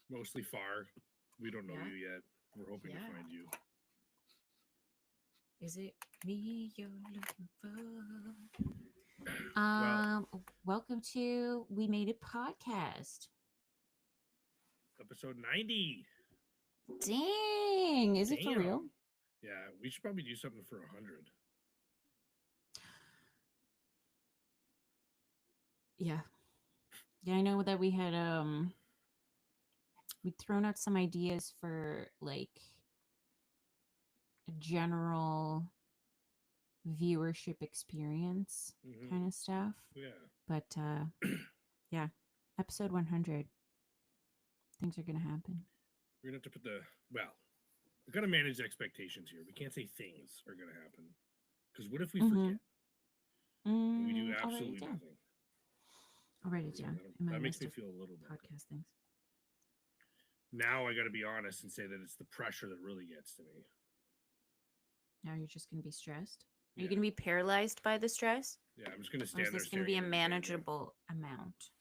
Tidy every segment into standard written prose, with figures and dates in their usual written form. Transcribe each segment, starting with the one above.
Mostly far. We don't know Yeah. you yet. We're hoping to Yeah. find you. Is it me you're looking for? Well, Welcome to We Made It podcast. episode 90. Dang, is it for real? Damn. Yeah, we should probably do something for 100. Yeah. Yeah, I know that we'd thrown out some ideas for like a general viewership experience kind of stuff. Yeah. But yeah, episode 100. Things are going to happen. We're going to have to put well, we got to manage expectations here. We can't say things are going to happen. Because what if we Mm-hmm. forget? And we do I'll write it absolutely down. nothing. I'll write it Yeah, down in my that makes list me of feel a little better. podcast things. Now I got to be honest and say that it's the pressure that really gets to me. Now you're just going to be stressed. Are Yeah. you going to be paralyzed by the stress? Yeah, I'm just going to Or stand is there. this going to be a staring at the camera. manageable amount?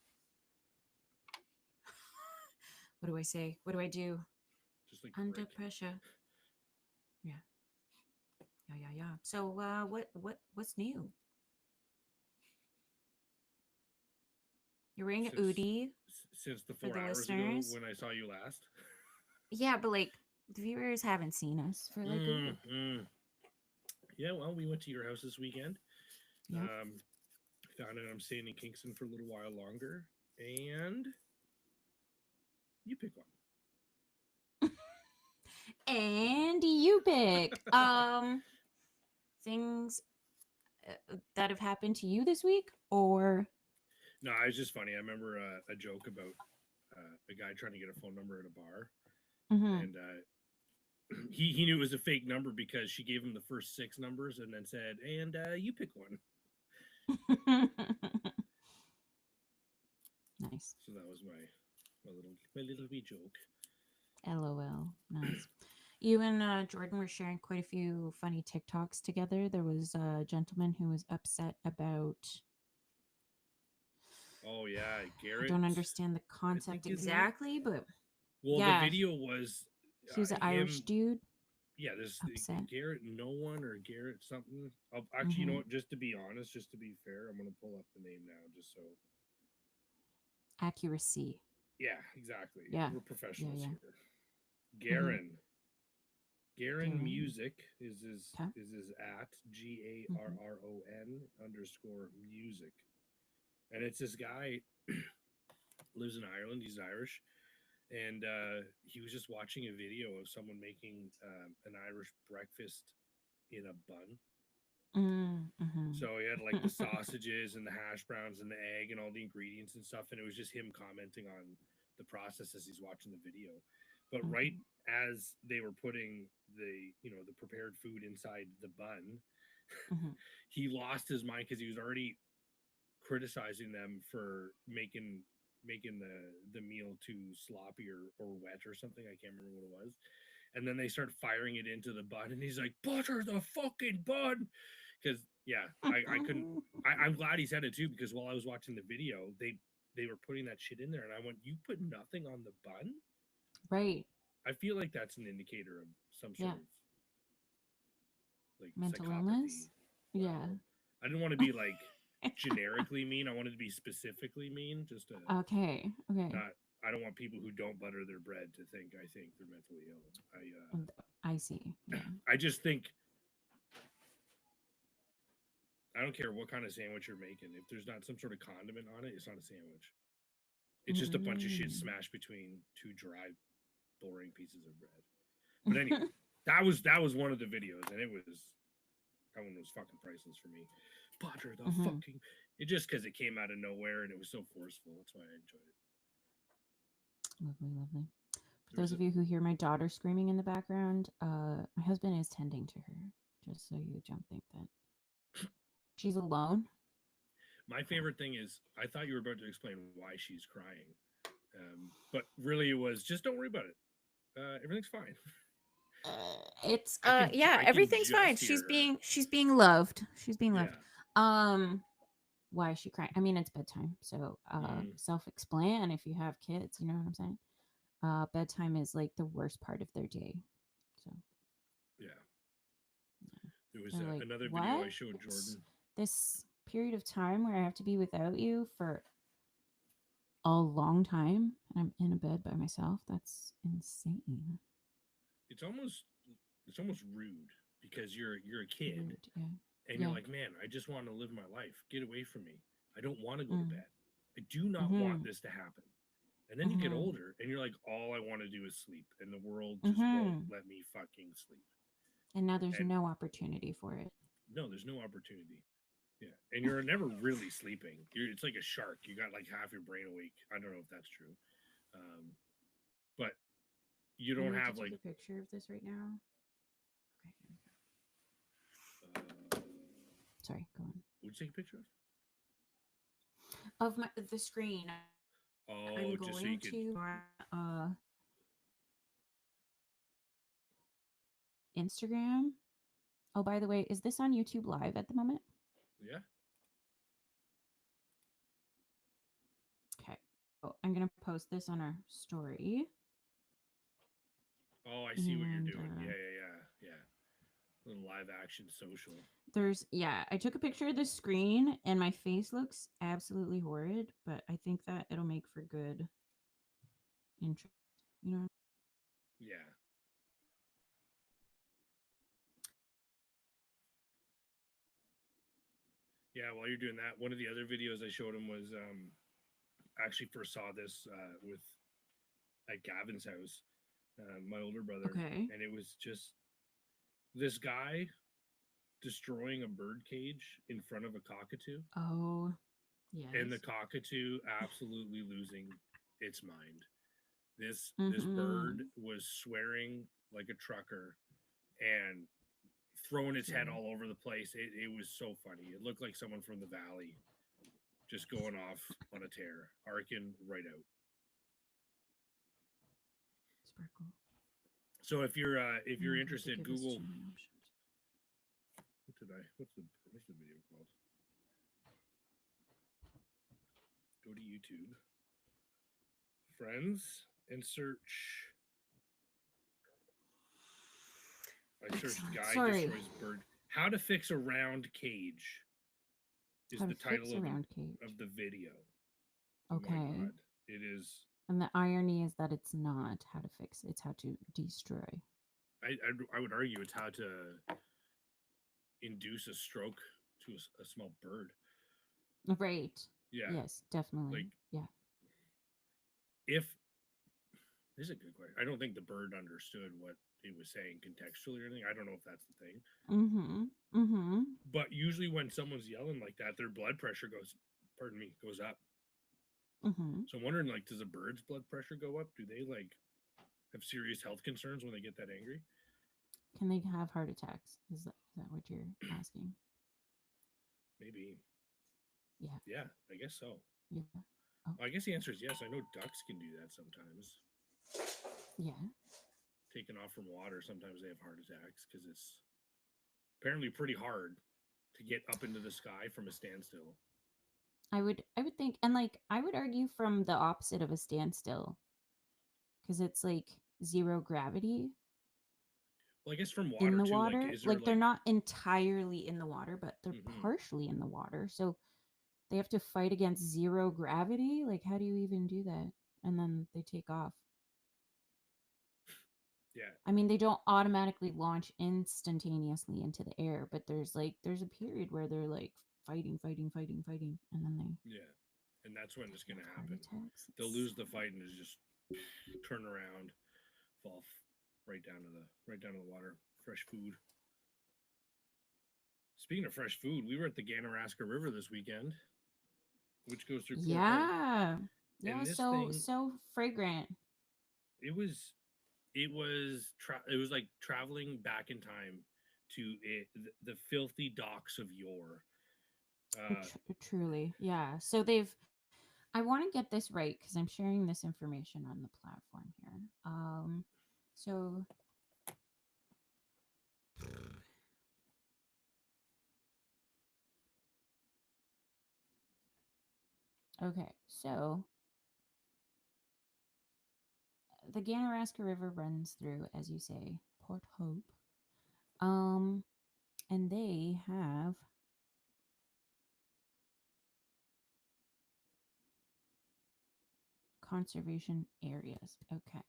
What do I say? What do I do? Just like Under break. pressure. Yeah. Yeah. So what's new? You're wearing a hoodie. Since the for 4 the hours listeners. ago when I saw you last. Yeah, but like the viewers haven't seen us for like a week. Yeah, well, we went to your house this weekend. Yeah. Found out I'm staying in Kingston for a little while longer, and you pick one. And you pick things that have happened to you this week, or No, it was just funny. I remember a joke about a guy trying to get a phone number at a bar, and he knew it was a fake number because she gave him the first 6 numbers and then said, "And you pick one." Nice. So that was my little wee joke. LOL. Nice. You and Jordan were sharing quite a few funny TikToks together. There was a gentleman who was upset about. Oh yeah, Garrett. I don't understand the concept exactly, but well, yeah, the video was he was an Irish dude. Yeah, there's upset. Garrett no one or Garrett something. Actually, you know what? Just to be honest, just to be fair, I'm gonna pull up the name now, just so accuracy. Yeah, exactly. Yeah, we're professionals yeah. here. Garen Music is his at GARRON _ music, and it's this guy lives in Ireland. He's Irish. And he was just watching a video of someone making an Irish breakfast in a bun. So he had like the sausages and the hash browns and the egg and all the ingredients and stuff. And it was just him commenting on the process as he's watching the video. But right as they were putting the prepared food inside the bun, he lost his mind because he was already criticizing them for making the meal too sloppy or wet or something. I can't remember what it was. And then they start firing it into the bun, and he's like, "Butter the fucking bun," because I couldn't. I'm glad he said it too, because while I was watching the video, they were putting that shit in there, and I went, "You put nothing on the bun?" Right. I feel like that's an indicator of some sort of like mental psychopathy. illness. Well, yeah. I didn't want to be like generically mean. I wanted to be specifically mean. Just to okay. I don't want people who don't butter their bread to think I think they're mentally ill. I see. Yeah. I just think I don't care what kind of sandwich you're making. If there's not some sort of condiment on it, it's not a sandwich. It's just a bunch of shit smashed between 2 dry, boring pieces of bread. But anyway, that was one of the videos, and that one was fucking priceless for me. Butter the fucking. It just because it came out of nowhere and it was so forceful. That's why I enjoyed it. Lovely. For those of you who hear my daughter screaming in the background, my husband is tending to her. Just so you don't think that she's alone. My favorite thing is I thought you were about to explain why she's crying, but really it was just don't worry about it. Everything's fine. It's everything's fine. She's being loved. She's being loved. Why is she crying? I mean, it's bedtime, so self-explain if you have kids. You know what I'm saying? bedtime is like the worst part of their day. So Yeah. There was they're like, another video what? I showed Jordan. This period of time where I have to be without you for a long time and I'm in a bed by myself. That's insane. It's almost rude because you're a kid Rude. Yeah. and you're Yeah. like, man, I just want to live my life. Get away from me. I don't want to go to Mm. bed. I do not want Mm-hmm. this to happen. And then you get Mm-hmm. older and you're like, all I want to do is sleep, and the world just won't Mm-hmm. let me fucking sleep. And now there's And no opportunity for it. no, there's no opportunity. Yeah, and you're never really sleeping. It's like a shark. You got like half your brain awake. I don't know if that's true, but you I don't need to have take like. a picture of this right now. Okay. Sorry, go on. Would you take a picture Of the screen. I'm Oh, just so you going could. to Instagram. Oh, by the way, is this on YouTube Live at the moment? Yeah. Okay. Oh, I'm gonna post this on our story. Oh, I see what you're And doing. Yeah. Little live action social. I took a picture of the screen and my face looks absolutely horrid, but I think that it'll make for good interest. You know? Yeah. Yeah, while you're doing that, one of the other videos I showed him was actually first saw this with at Gavin's house, my older brother, Okay. and it was just this guy destroying a bird cage in front of a cockatoo, Oh, yes. and the cockatoo absolutely losing its mind. This bird Mm-hmm. was swearing like a trucker and throwing its head all over the place. It was so funny. It looked like someone from the valley just going off on a tear, arcing right out. Sparkle. So if you're I'm going to interested, give us Google. channel options. What's the video called? Go to YouTube, friends, and search. I searched Excellent. guy Sorry. destroys bird. How to fix a round cage is How the to title fix a round cage. of the video. Okay. Oh my god. It is. And the irony is that it's not how to fix it, it's how to destroy. I would argue it's how to induce a stroke to a small bird. Right. Yeah. Yes, definitely. Like, yeah. If this is a good question. I don't think the bird understood what it was saying contextually or anything. I don't know if that's the thing. Mm-hmm. Mm-hmm. But usually when someone's yelling like that, their blood pressure goes up. Mm-hmm. So I'm wondering, like, does a bird's blood pressure go up? Do they like have serious health concerns when they get that angry? Can they have heart attacks? Is that what you're asking? Maybe. Yeah. Yeah, I guess so. Yeah. Oh. I guess the answer is yes. I know ducks can do that sometimes. Yeah. Taken off from water, sometimes they have heart attacks because it's apparently pretty hard to get up into the sky from a standstill. I would think, and like I would argue from the opposite of a standstill, because it's like zero gravity. Well, I guess from water in the too, water, like they're not entirely in the water, but they're mm-hmm. partially in the water. So they have to fight against zero gravity. Like, how do you even do that? And then they take off. Yeah. I mean, they don't automatically launch instantaneously into the air, but there's a period where they're like fighting, and then they and that's when it's gonna happen. They'll lose the fight and just turn around, fall right down to the water. Fresh food. Speaking of fresh food, we were at the Ganaraska River this weekend, which goes through Port Hope. Yeah, so fragrant. It was like traveling back in time to the filthy docks of yore. Truly, yeah. So I want to get this right because I'm sharing this information on the platform here. So okay, so the Ganaraska River runs through, as you say, Port Hope. And they have conservation areas. Okay.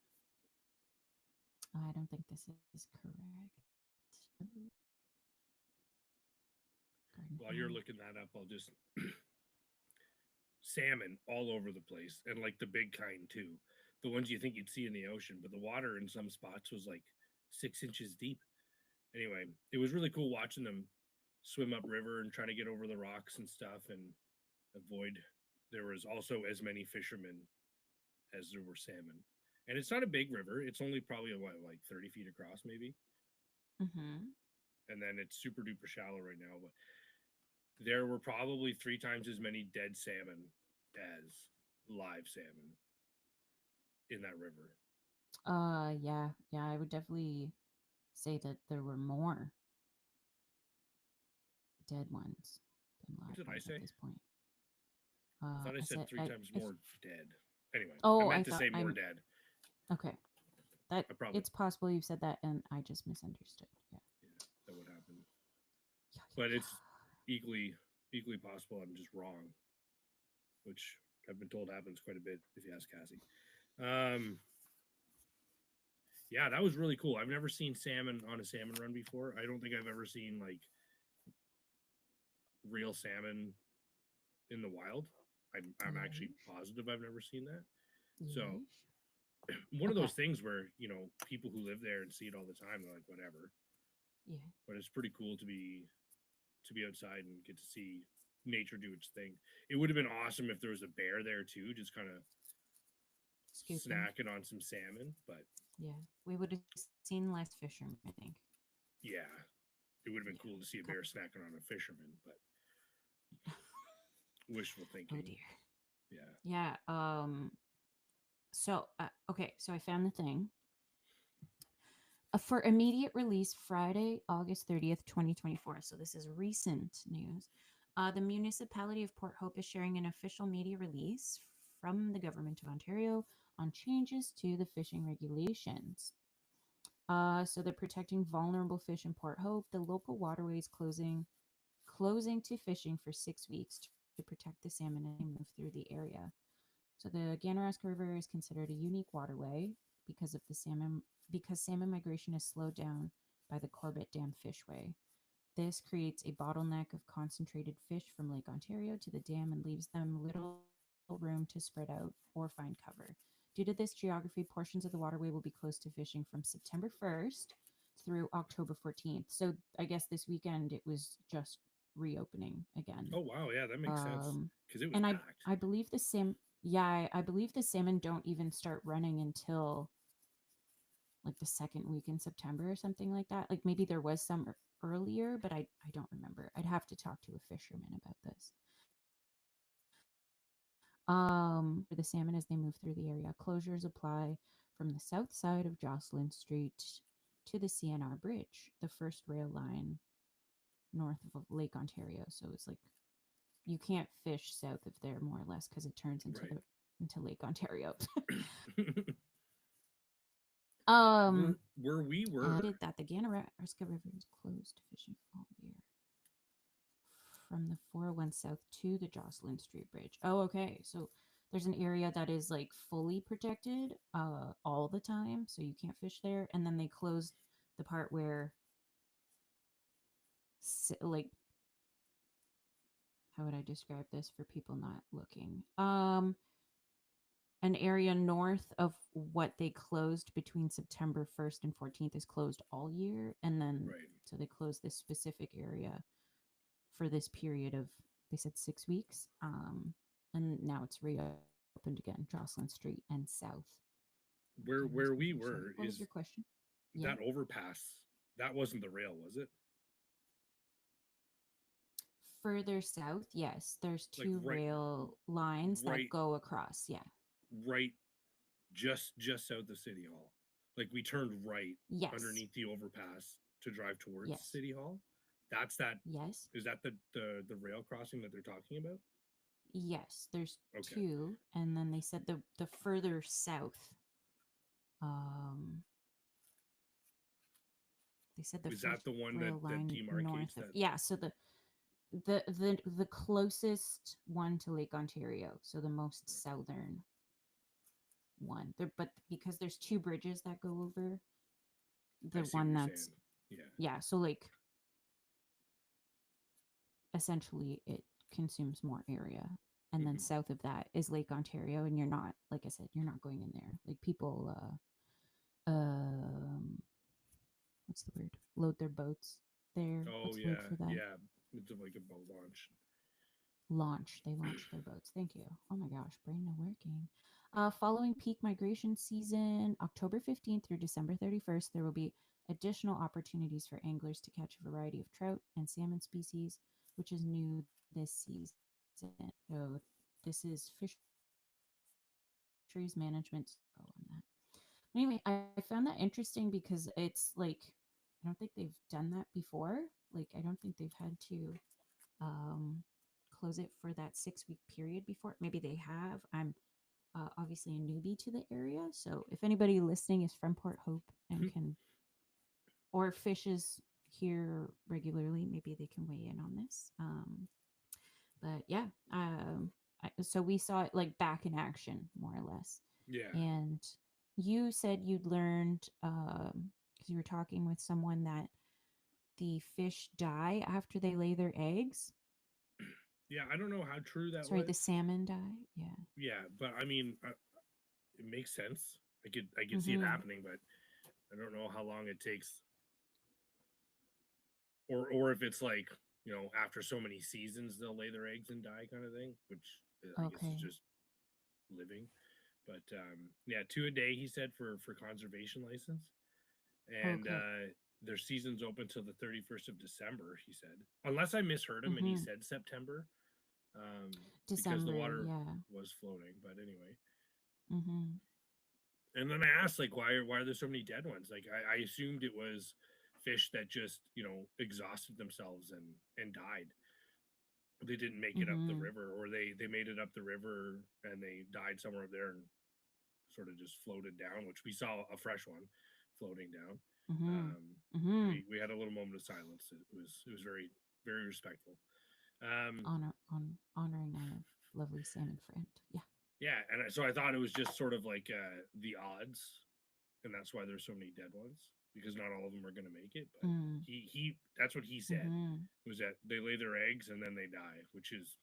I don't think this is correct. While you're looking that up, I'll just salmon all over the place, and like the big kind too, the ones you think you'd see in the ocean, but the water in some spots was like 6 inches deep. Anyway, it was really cool watching them swim up river and trying to get over the rocks and stuff and avoid. There was also as many fishermen as there were salmon, and it's not a big river. It's only probably what, like 30 feet across, maybe. Mm-hmm. And then it's super duper shallow right now. But there were probably 3 times as many dead salmon as live salmon in that river. Yeah, I would definitely say that there were more dead ones than What live did I ones say? at this point. I thought I said said three times more dead. Anyway, I Oh, meant I to thought say more I'm dead. okay. That I probably, it's possible you've said that and I just misunderstood. Yeah. yeah, that would happen. Yeah, But yeah, it's equally possible I'm just wrong, which I've been told happens quite a bit if you ask Cassie. Yeah, that was really cool. I've never seen salmon on a salmon run before. I don't think I've ever seen like real salmon in the wild. I'm actually Yeesh. positive I've never seen that. So Yeesh. one of Okay. those things where people who live there and see it all the time, they're like whatever. Yeah. But it's pretty cool to be outside and get to see nature do its thing. It would have been awesome if there was a bear there too, just kind of Scooping. snacking on some salmon. But Yeah. We would have seen less fishermen, I think. yeah, it would have been Yeah. cool to see a bear snacking on a fisherman. But wishful thinking. Oh dear. Yeah. Yeah. So okay. So I found the thing. For immediate release Friday, August 30th, 2024. So this is recent news. The municipality of Port Hope is sharing an official media release from the government of Ontario on changes to the fishing regulations. So they're protecting vulnerable fish in Port Hope. The local waterways closing to fishing for 6 weeks to protect the salmon as they move through the area. So the Ganaraska River is considered a unique waterway because of the salmon because salmon migration is slowed down by the Corbett Dam Fishway. This creates a bottleneck of concentrated fish from Lake Ontario to the dam and leaves them little room to spread out or find cover. Due to this geography, portions of the waterway will be closed to fishing from September 1st through October 14th. So I guess this weekend it was just reopening again. Oh wow, yeah, that makes sense because it was And packed. I believe the same. Yeah, I believe the salmon don't even start running until like the second week in September or something like that. Like maybe there was some earlier, but I don't remember. I'd have to talk to a fisherman about this. For the salmon as they move through the area, closures apply from the south side of Jocelyn Street to the CNR Bridge, the first rail line north of Lake Ontario. So it's like you can't fish south of there more or less because it turns into Right. into Lake Ontario. where we were. Did that the Ganaraska River is closed to fishing all year from the 401 south to the Jocelyn Street Bridge. Oh, okay. So there's an area that is like fully protected all the time, so you can't fish there, and then they closed the part where like how would I describe this for people not looking? An area north of what they closed between September 1st and 14th is closed all year. And then, Right. so they closed this specific area for this period of, they said 6 weeks. And now it's reopened again, Jocelyn Street and south. Where we were What was is your question? that overpass. That wasn't the rail, was it? Further south, yes, there's Like two rail lines that right, go across. Yeah. right, just south of City Hall. Like we turned right Yes. underneath the overpass to drive towards Yes. City Hall. That's that. Yes. Is that the rail crossing that they're talking about? Yes, there's Okay. two, and then they said the further south Um, they said the Is first that the one rail that line demarcates north of, that? yeah. So the closest one to Lake Ontario, so the most southern one. There, but because there's two bridges that go over I the see what one you're that's, saying. Yeah. yeah. So like essentially it consumes more area. And then Hmm. south of that is Lake Ontario, and you're not, like I said, you're not going in there. Like people, what's the word? Load their boats there. Oh What's the word yeah, for that? yeah. It's like a boat launch. Launch. They launch their boats. Thank you. Oh my gosh, brain no working. Following peak migration season, October 15th through December 31st, there will be additional opportunities for anglers to catch a variety of trout and salmon species, which is new this season. So this is fisheries management on that. Anyway, I found that interesting because it's like I don't think they've done that before. Like I don't think they've had to um, close it for that 6 week period before. Maybe they have. I'm obviously a newbie to the area, so if anybody listening is from Port Hope and can or fishes here regularly, maybe they can weigh in on this. But yeah, so we saw it like back in action, more or less. Yeah. And you said you'd learned because you were talking with someone that the fish die after they lay their eggs. Yeah, I don't know how true that Sorry, the was. salmon die. Yeah. Yeah, but I mean, it makes sense. I could see it Mm-hmm. happening, but I don't know how long it takes, or if it's like after so many seasons they'll lay their eggs and die kind of thing, which I guess is Okay. just living. But yeah, two a day he said for conservation license, and Okay. their season's open till the 31st of December. He said, unless I misheard him and he Mm-hmm. said September, because the December. water Yeah. was floating. But anyway, Mm-hmm. and then I asked like why are there so many dead ones? Like I assumed it was fish that just exhausted themselves and died. They didn't make it up the Mm-hmm. river, or they made it up the river and they died somewhere up there and sort of just floated down, which we saw a fresh one floating down. Mm-hmm. um Mm-hmm. we had a little moment of silence. It was very, very respectful. um Honoring our lovely salmon friend. Yeah. yeah, and so I thought it was just sort of like the odds, and that's why there's so many dead ones, because not all of them are going to make it. But Mm. he that's what he said, Mm-hmm. was that they lay their eggs and then they die, which is,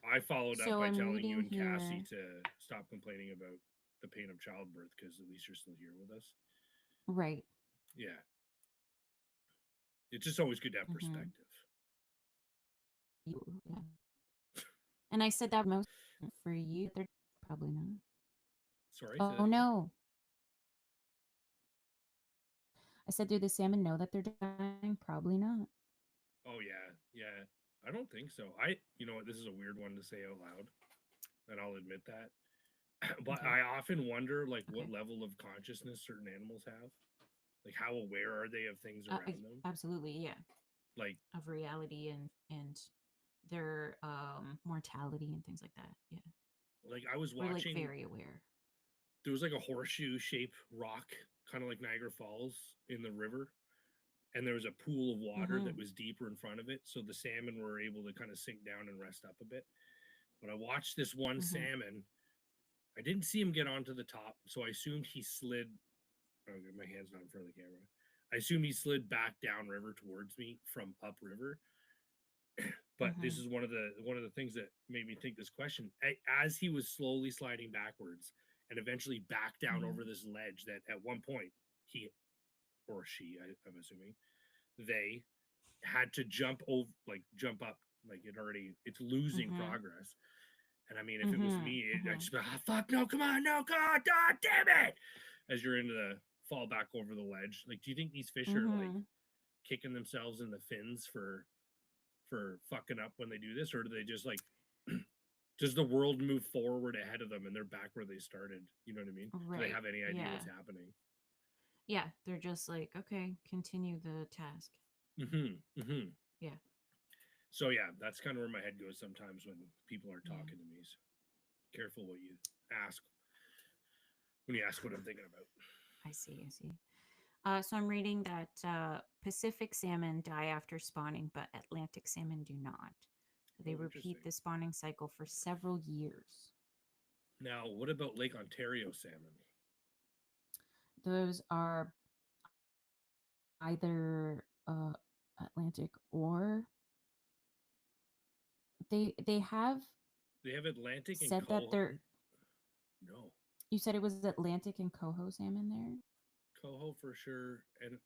I followed up So by I'm telling you reading and Cassie here. to stop complaining about the pain of childbirth, because at least you're still here with us. Right. Yeah, it's just always good to have Mm-hmm. perspective. Yeah. And I said that most for you. They're probably not. Sorry, say Oh that again. no. I said, do the salmon know that they're dying? Probably not. Oh yeah, yeah. I don't think so. You know what? This is a weird one to say out loud, and I'll admit that. But Okay. I often wonder, like, what Okay. level of consciousness certain animals have. Like, how aware are they of things around them? Absolutely. Yeah. Like, Of reality and their mortality and things like that. Yeah. I was We're like watching. very aware. There was like a horseshoe shaped rock, kind of like Niagara Falls, in the river, and there was a pool of water Mm-hmm. that was deeper in front of it, so the salmon were able to kind of sink down and rest up a bit. But I watched this one Mm-hmm. salmon. I didn't see him get onto the top, so I assumed he slid. Oh, my hand's not in front of the camera. I assumed he slid back down river towards me from upriver. But Mm-hmm. this is one of the things that made me think this question. As he was slowly sliding backwards and eventually back down Mm-hmm. over this ledge, that at one point he or she, I'm assuming, they had to jump over, like jump up, like it's losing Mm-hmm. progress. And I mean, if it was Mm-hmm. me, I'd Mm-hmm. just be like, oh, fuck, no, come on, no, God, God damn it. As you're into the fall back over the ledge. Like, do you think these fish are like Mm-hmm. kicking themselves in the fins for fucking up when they do this? Or do they just like, does the world move forward ahead of them and they're back where they started? You know what I mean? Do they Right. have any idea Yeah. what's happening? Yeah. They're just like, okay, continue the task. Mm-hmm. Mm-hmm. Yeah. So yeah, that's kind of where my head goes sometimes when people are Yeah. talking to me. So careful what you ask when you ask what I'm thinking about. I see. I see. So I'm reading that Pacific salmon die after spawning, but Atlantic salmon do not. So they Oh, interesting. repeat the spawning cycle for several years. Now, what about Lake Ontario salmon? Those are either Atlantic or they have They have Atlantic and said that Coho. they're. No, You said it was Atlantic and coho salmon there. Coho for sure,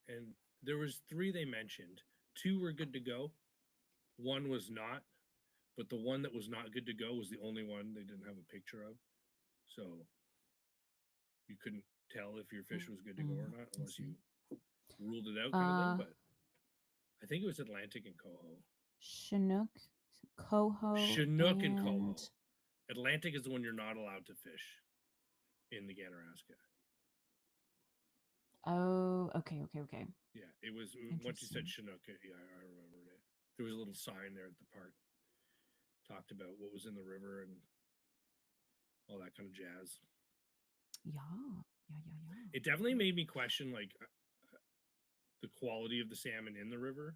and there was 3 they mentioned. 2 were good to go. 1 was not, but the one that was not good to go was the only one they didn't have a picture of. So you couldn't tell if your fish was good to go or not I unless see. you ruled it out, kind of thing. Uh, But I think it was Atlantic and Coho. Chinook, coho, Chinook and Coho. and Atlantic is the one you're not allowed to fish in the Ganaraska. oh, okay. Yeah, it was once you said Chinook. Yeah, I remembered it. There was a little sign there at the park, talked about what was in the river and all that kind of jazz. Yeah. It definitely made me question like the quality of the salmon in the river.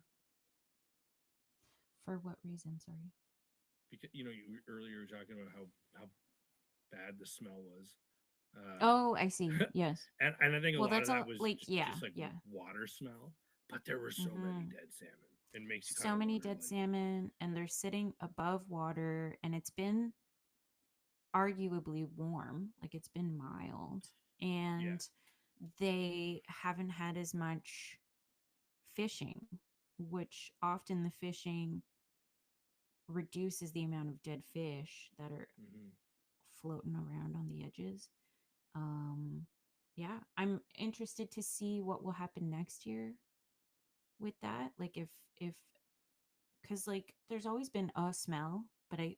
For what reason? Sorry. Because you earlier were talking about how bad the smell was. Oh, I see. Yes. and I think a lot of that's that all was like just like water smell. But there were so many dead salmon. It makes you so many wonder, dead like, salmon, and they're sitting above water, and it's been arguably warm, like it's been mild, and they haven't had as much fishing, which often the fishing reduces the amount of dead fish that are floating around on the edges. Yeah, I'm interested to see what will happen next year with that. Like if because like there's always been a smell, but I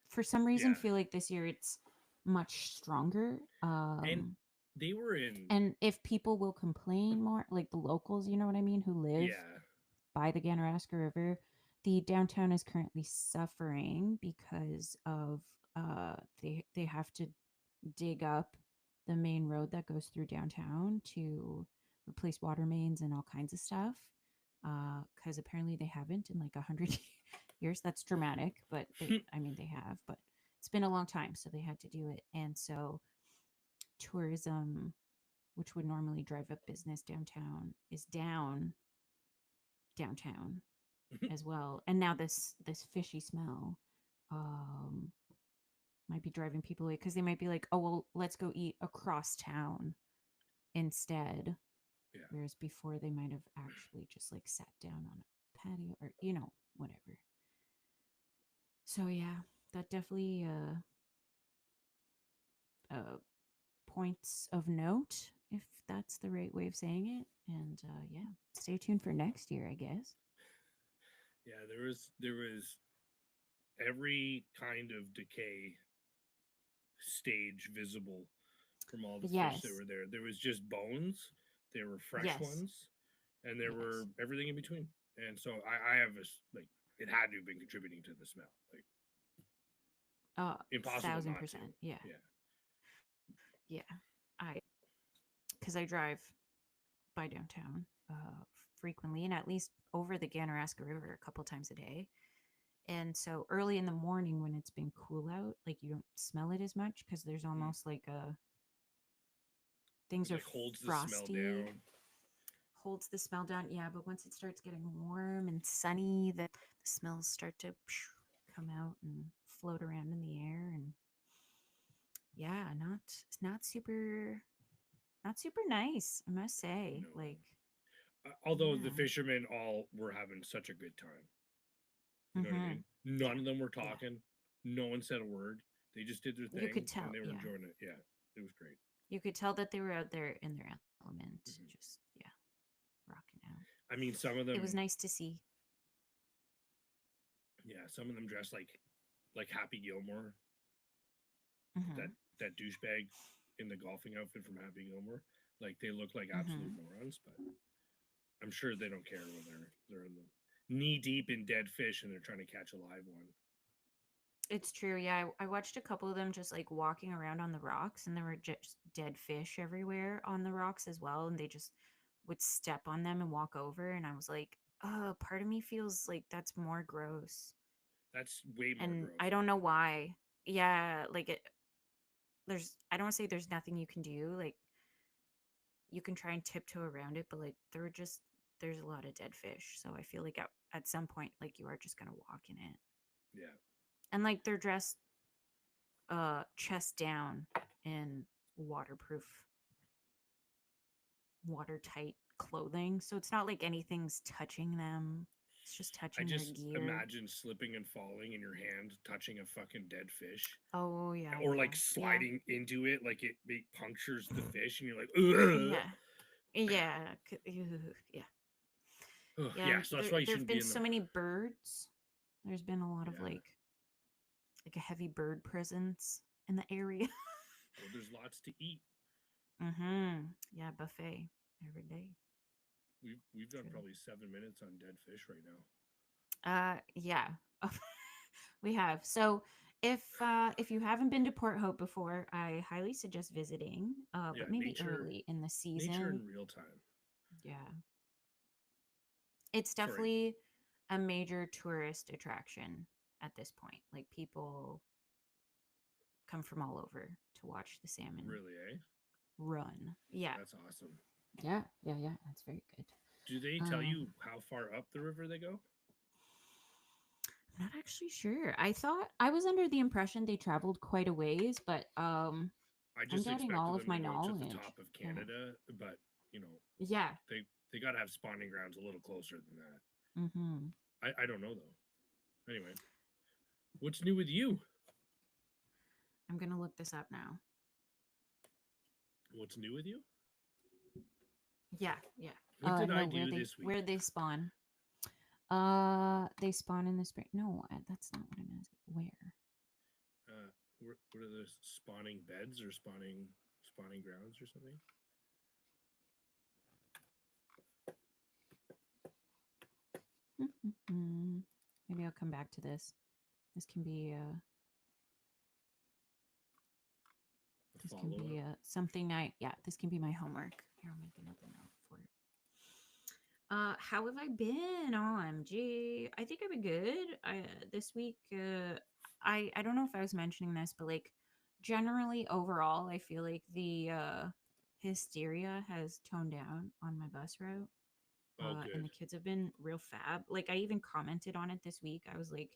for some reason feel like this year it's much stronger. And they were in, and if people will complain more, like the locals, you know what I mean, who live by the Ganaraska River, the downtown is currently suffering because of they have to dig up the main road that goes through downtown to replace water mains and all kinds of stuff, because apparently they haven't in like 100 years. That's dramatic, but I mean they have, but it's been a long time, so they had to do it. And so tourism, which would normally drive up business downtown, is downtown as well. And now this fishy smell might be driving people away because they might be like, oh well, let's go eat across town instead. Whereas before they might have actually just like sat down on a patio or whatever. So yeah, that definitely points of note, if that's the right way of saying it. And yeah, stay tuned for next year, I guess. Yeah, there was every kind of decay stage visible from all the fish that were there. There was just bones, there were fresh ones, and there were everything in between. And so I have this, like, it had to have been contributing to the smell. Like, impossible 1000%. not to. Yeah. Because I drive by downtown frequently, and at least over the Ganaraska River a couple times a day. And so early in the morning when it's been cool out, like you don't smell it as much because there's almost like things are holds frosty. The smell down. Holds the smell down, yeah. But once it starts getting warm and sunny, the smells start to come out and float around in the air, and yeah, not super nice, I must say. No. Like, although the fishermen all were having such a good time. You know what I mean? None of them were talking. No one said a word. They just did their thing. You could tell, and they were enjoying it. Yeah, it was great. You could tell that they were out there in their element, just rocking out. I mean, some of them. It was nice to see. Yeah, some of them dressed like Happy Gilmore. That douchebag in the golfing outfit from Happy Gilmore. Like, they look like absolute morons, but I'm sure they don't care when they're in the knee deep in dead fish and they're trying to catch a live one. It's true. Yeah, I watched a couple of them just like walking around on the rocks, and there were just dead fish everywhere on the rocks as well, and they just would step on them and walk over, and I was like, oh, part of me feels like that's more gross, That's way more and gross. I don't know why. Yeah, like there's I don't want to say there's nothing you can do. Like you can try and tiptoe around it, but like there's a lot of dead fish, so I feel like at some point like you are just gonna walk in it, Yeah. and like they're dressed chest down in waterproof, watertight clothing. So it's not like anything's touching them. It's just I touching their just gear. imagine slipping and falling and your hand touching a fucking dead fish. Oh yeah, Or yeah. like Yeah. sliding into it, like it punctures the fish, and you're like, ugh. Yeah. Yeah. Yeah. Ugh, Yeah. yeah. And So that's why you there've shouldn't be been in the. so many birds. There's been a lot of Yeah. like a heavy bird presence in the area. Well, there's lots to eat. Mm-hmm. Yeah, buffet every day. We've done True. probably 7 minutes on dead fish right now. Yeah. We have. So if you haven't been to Port Hope before, I highly suggest visiting. Yeah, But maybe nature, early in the nature season. in real time. Yeah. It's Sorry, definitely a major tourist attraction at this point. Like people come from all over to watch the salmon really, eh? run. Yeah. That's awesome. Yeah, yeah, yeah. That's very good. Do they tell Um you how far up the river they go? I'm not actually sure. I thought I was under the impression they traveled quite a ways, but I I'm just doubting expected all of them to my go to the knowledge. top of Yeah. Canada, but you know, Yeah. they got to have spawning grounds a little closer than that. Mm-hmm. I don't know though. Anyway, what's new with you? I'm gonna look this up now. What's new with you? Yeah, yeah. What did I No, do this week? where they spawn. They spawn in the spring. No, that's not what I'm asking. Where? What are the spawning beds or spawning grounds or something? Maybe I'll come back to this. This can be Follow up. Something this can be my homework. Here, I'll make another note for it. How have I been? OMG, I think I've been good. This week, I don't know if I was mentioning this, but like generally overall, I feel like the hysteria has toned down on my bus route. Oh, And good. the kids have been real fab. Like I even commented on it this week. I was like,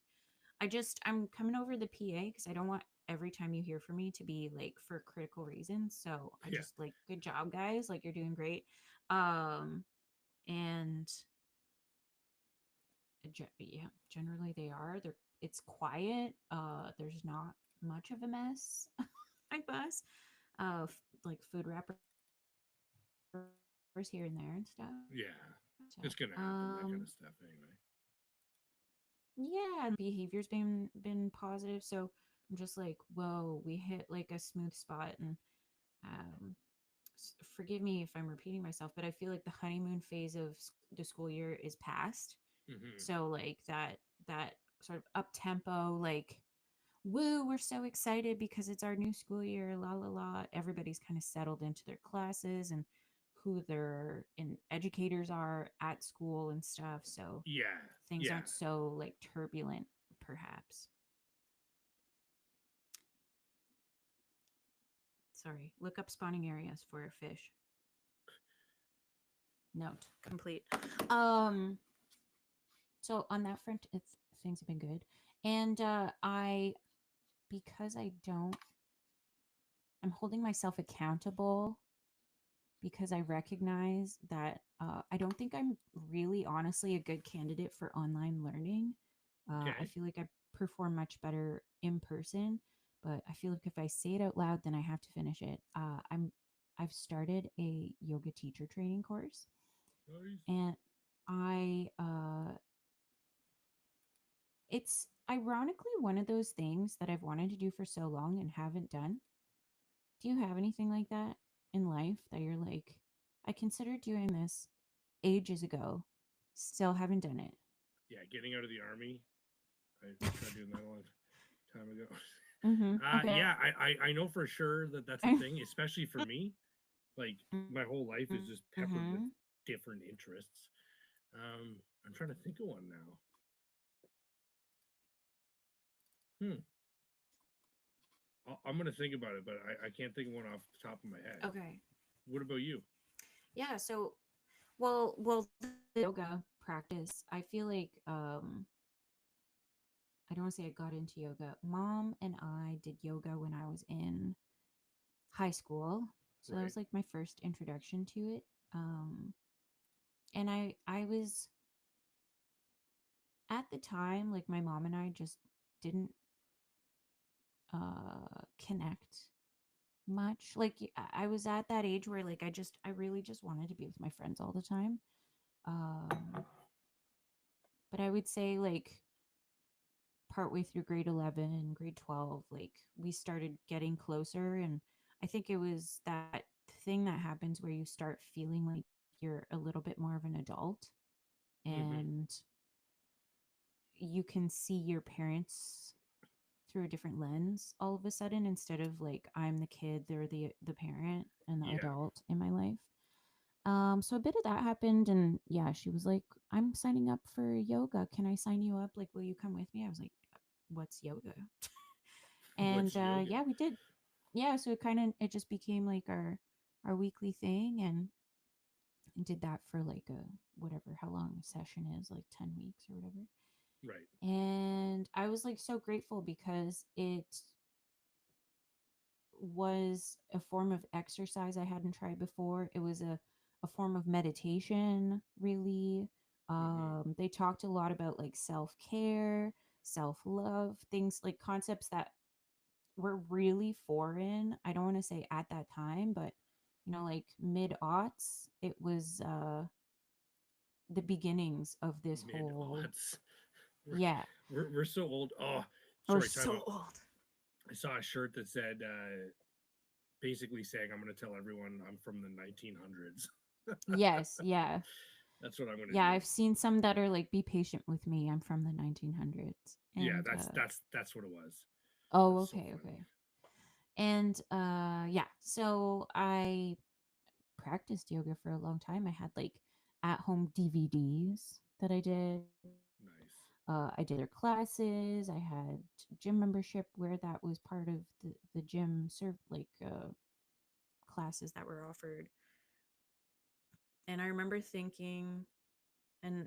I'm coming over the PA because I don't want every time you hear from me to be like for critical reasons. So I Yeah, just like, good job, guys. Like you're doing great. Um, and yeah, generally they are. It's quiet. There's not much of a mess. I bus. Like food wrappers here and there and stuff. yeah. So, It's gonna happen. That kind of stuff anyway. yeah, and behavior's been positive. So I'm just like, whoa, we hit like a smooth spot. And um, forgive me if I'm repeating myself, but I feel like the honeymoon phase of the school year is past. Mm-hmm. So like that sort of up tempo, like, woo, we're so excited because it's our new school year, la la la. Everybody's kind of settled into their classes and who their educators are at school and stuff. So Yeah, things yeah. aren't so like turbulent, perhaps. Sorry, look up spawning areas for fish. Note complete. Um, so on that front, it's things have been good, and because I don't, I'm holding myself accountable because I recognize that I don't think I'm really honestly a good candidate for online learning. I Okay. feel like I perform much better in person, but I feel like if I say it out loud, then I have to finish it. I've started a yoga teacher training course, Nice. and I it's ironically one of those things that I've wanted to do for so long and haven't done. Do you have anything like that in life that you're like, I considered doing this ages ago, still haven't done it? Yeah, getting out of the army. I tried doing that a long time ago. Okay. Yeah, I know for sure that that's a thing, especially for me. Like my whole life is just peppered with Mm-hmm. different interests. I'm trying to think of one now. Hmm. I'm gonna think about it, but I can't think of one off the top of my head. Okay. What about you? Yeah. So, well, the yoga practice. I feel like I don't want to say I got into yoga. Mom and I did yoga when I was in high school, so that Right. was like my first introduction to it. Um, and I was at the time like my mom and I just didn't connect much. Like I was at that age where like I really just wanted to be with my friends all the time. Um, but I would say like partway through grade 11 and grade 12, like we started getting closer. And I think it was that thing that happens where you start feeling like you're a little bit more of an adult Mm-hmm. and you can see your parents through a different lens all of a sudden, instead of like I'm the kid, they're the parent and the Yeah. adult in my life. So a bit of that happened, and yeah, she was like, I'm signing up for yoga, can I sign you up, like will you come with me? I was like, what's yoga? And What's yoga? yeah, we did. Yeah, so it just became like our weekly thing, and did that for like a whatever how long a session is, like 10 weeks or whatever. Right. And I was like so grateful because it was a form of exercise I hadn't tried before. It was a form of meditation, really. Mm-hmm. They talked a lot about like self care, self love, things like concepts that were really foreign. I don't want to say at that time, but like mid aughts, it was the beginnings of this Mid whole, odds. We're, yeah, we're so old. Oh, or sorry. Time so out. old. I saw a shirt that said, basically saying, "I'm going to tell everyone I'm from the 1900s." Yes, yeah. That's what I'm going to Yeah, do. I've seen some that are like, be patient with me, I'm from the 1900s. Yeah, And that's what it was. oh, That's so okay, funny. okay. And yeah, so I practiced yoga for a long time. I had like at home DVDs that I did. Nice. I did their classes. I had gym membership where that was part of the gym serve, like classes that were offered. And I remember thinking, and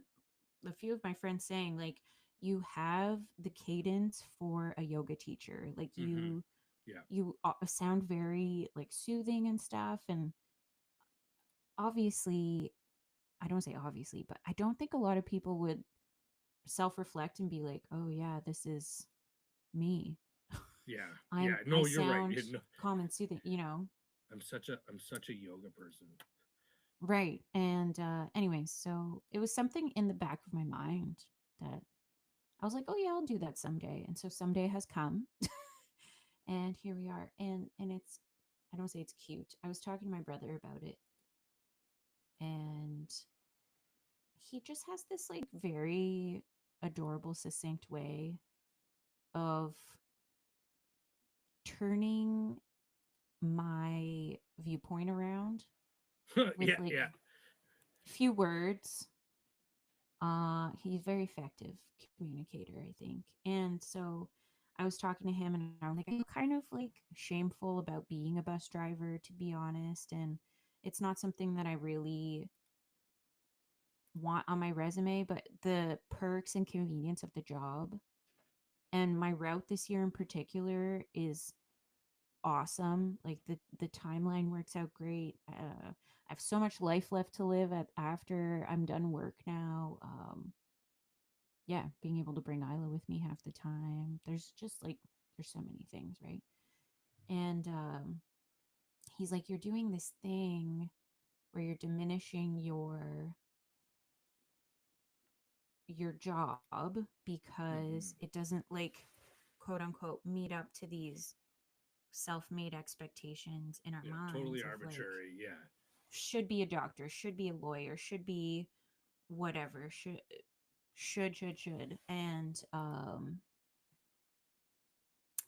a few of my friends saying, like, you have the cadence for a yoga teacher. Like Mm-hmm. you Yeah. you sound very like soothing and stuff. And obviously, I don't say obviously, but I don't think a lot of people would self reflect and be like, oh yeah, this is me. Yeah. I Yeah. No, you're right. sound No, calm and soothing. I'm such a yoga person. Right. And anyways, so it was something in the back of my mind that I was like, oh yeah, I'll do that someday. And so someday has come. And here we are. And it's, I don't say it's cute. I was talking to my brother about it, and he just has this like very adorable, succinct way of turning my viewpoint around with Yeah. like Yeah. few words. He's very effective communicator, I think. And so I was talking to him, and I'm like, I'm kind of like shameful about being a bus driver, to be honest. And it's not something that I really want on my resume, but the perks and convenience of the job and my route this year in particular is awesome. Like the timeline works out great. I have so much life left to live after I'm done work now. Yeah, being able to bring Isla with me half the time. There's just like there's so many things, right? And he's like, you're doing this thing where you're diminishing your job Mm-hmm. because it doesn't like quote unquote meet up to these self-made expectations in our Yeah. Totally minds of like arbitrary. Yeah. should be a doctor, should be a lawyer, should be whatever, should. And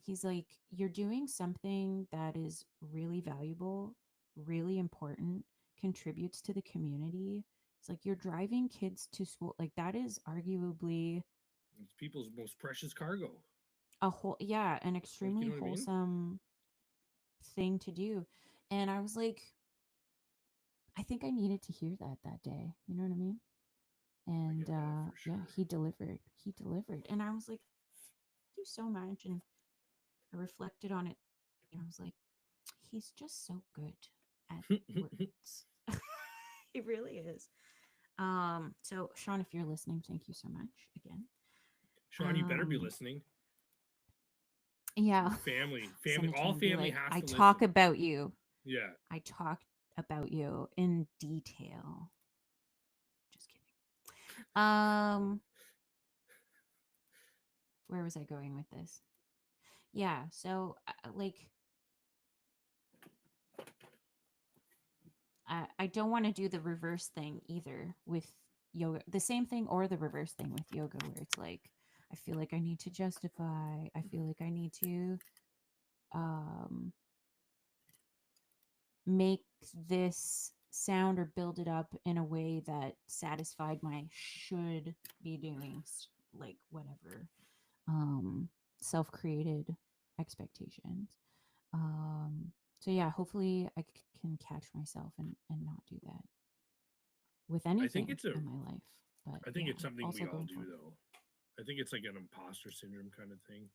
he's like, you're doing something that is really valuable, really important, contributes to the community. It's like you're driving kids to school. Like that is arguably It's people's most precious cargo. a whole, yeah, an Like, you extremely know what I mean? wholesome thing to do. And I was like, I think I needed to hear that that day. You know what I mean? I And get that for yeah, sure. he delivered. He delivered. And I was like, thank you so much. And I reflected on it. And I was like, he's just so good at words. He really is. So Sean, if you're listening, thank you so much again. Sean, you better be Um, listening. yeah, Your family, send family, it to all him and be family like, has I to talk listen. about you. Yeah. I talked about you in detail. Just kidding. Where was I going with this? Yeah, so like I don't want to do the reverse thing either with yoga. The same thing or the reverse thing with yoga, where it's like I feel like I need to justify. I feel like I need to um, make this sound or build it up in a way that satisfied my should be doing, like whatever um, self-created expectations. Um, so yeah, hopefully I can catch myself and not do that with I think anything it's a in my life. But I think yeah, it's something we also all going do forward. though. I think it's like an imposter syndrome kind of thing.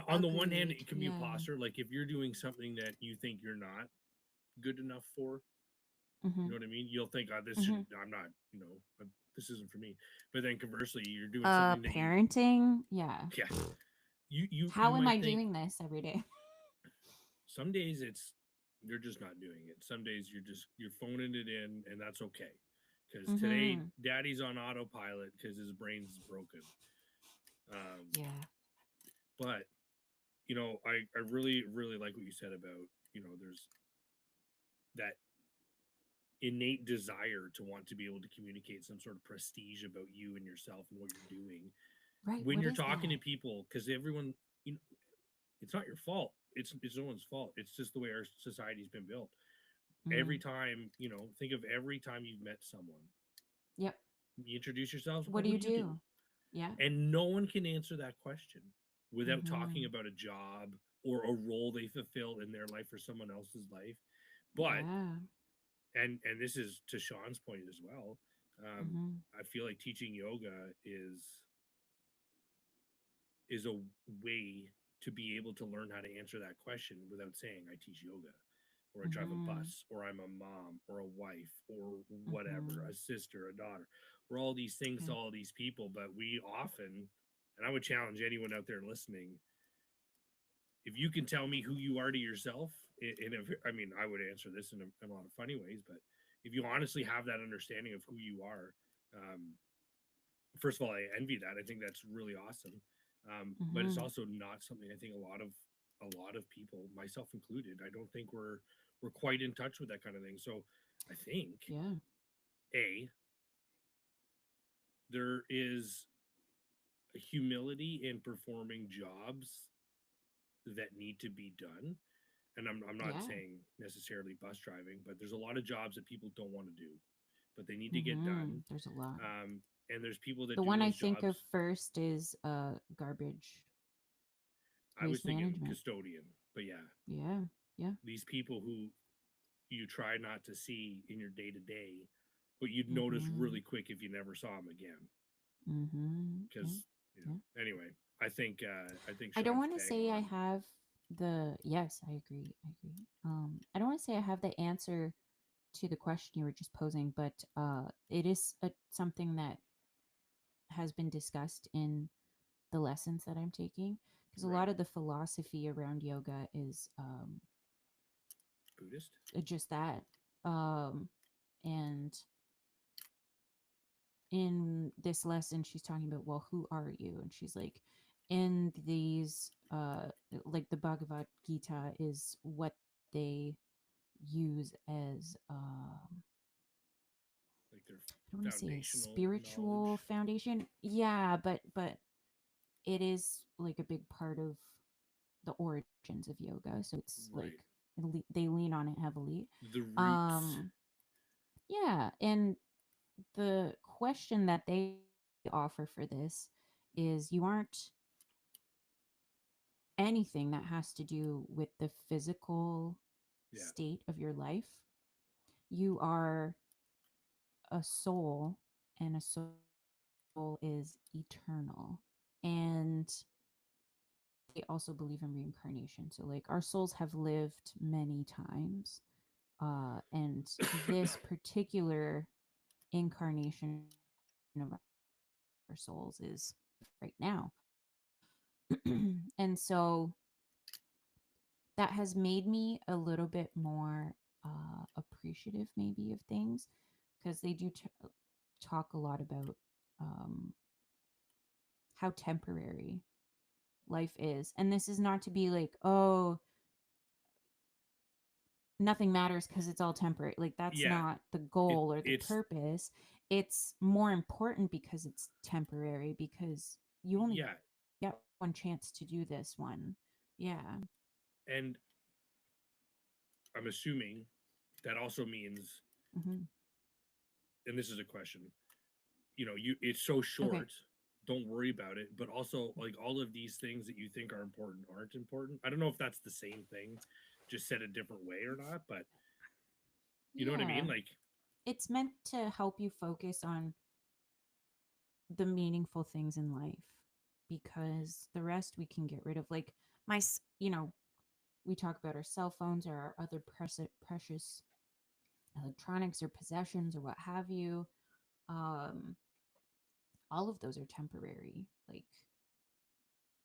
On the one hand, Agreed. it can be Yeah. imposter. Like if you're doing something that you think you're not good enough for, you Mm-hmm. know what I mean? You'll think, oh, this Mm-hmm. shouldn't, I'm not, this isn't for me. But then conversely, you're doing something that Parenting. Yeah. yeah, you How am might I think doing this every day? some days you're just not doing it. Some days you're phoning it in, and that's okay. Because today, Mm-hmm. daddy's on autopilot because his brain's broken. Yeah. But I really really like what you said about there's that innate desire to want to be able to communicate some sort of prestige about you and yourself and what you're doing Right. when What you're is talking to that? people, because everyone, you know, it's not your fault. It's no one's fault. It's just the way our society's been built. Every Mm. time, think of every time you've met someone, Yep. you introduce yourselves. What Oh, do what you do you do? do? Yeah. And no one can answer that question without talking Mm-hmm. about a job or a role they fulfill in their life or someone else's life. But Yeah. and this is to Sean's point as well. Mm-hmm. I feel like teaching yoga is a way to be able to learn how to answer that question without saying I teach yoga or I drive a Mm-hmm. bus or I'm a mom or a wife or whatever, Mm-hmm. a sister, a daughter. We're all these things to Yeah. all these people, but we often, and I would challenge anyone out there listening, if you can tell me who you are to yourself, I mean, I would answer this in a lot of funny ways, but if you honestly have that understanding of who you are, um, first of all, I envy that. I think that's really awesome. But it's Mm-hmm. also not something I think a lot of people, myself included, I don't think we're quite in touch with that kind of thing. So I think Yeah. a there is a humility in performing jobs that need to be done. And I'm not Yeah. saying necessarily bus driving, but there's a lot of jobs that people don't want to do, but they need to get Mm-hmm. done. There's a lot. And there's people that The do one I those think of jobs. first is garbage I was waste thinking management. custodian, but yeah, Yeah. Yeah. these people who you try not to see in your day to day, but you'd notice Mm-hmm. really quick if you never saw them again. Mm-hmm. Yeah. Because Yeah. anyway, I think I don't Sean's want to bang say I on. have the yes, I agree. I agree. I don't want to say I have the answer to the question you were just posing, but it is something that has been discussed in the lessons that I'm taking because a Right, lot of the philosophy around yoga is Buddhist. just that. Um, and in this lesson, she's talking about, well, who are you? And she's like, in these, like the Bhagavad Gita is what they use as, Like their I don't want to say a foundational spiritual knowledge. foundation. Yeah, but it is like a big part of. the origins of yoga, so it's Right. like they lean on it heavily. The roots. Um, yeah, and the question that they offer for this is you aren't anything that has to do with the physical Yeah. state of your life. You are a soul, and a soul is eternal. And they also believe in reincarnation. So, like, our souls have lived many times. And this particular incarnation of our souls is right now. And so that has made me a little bit more appreciative, maybe, of things, because they do talk a lot about um, how temporary life is. And this is not to be like, oh, nothing matters because it's all temporary. Like, that's Yeah. not the goal or the It's purpose. It's more important because it's temporary, because you only yeah, get one chance to do this one. Yeah. and I'm assuming that also means, Hmm. and this is a question, you it's so Okay. short, don't worry about it, but also like all of these things that you think are important aren't important. I don't know if that's the same thing, just said a different way or not, but you know what I mean? Yeah. Like, It's meant to help you focus on the meaningful things in life, because the rest we can get rid of. Like, we talk about our cell phones or our other precious electronics or possessions or what have you. Um, all of those are temporary. Like,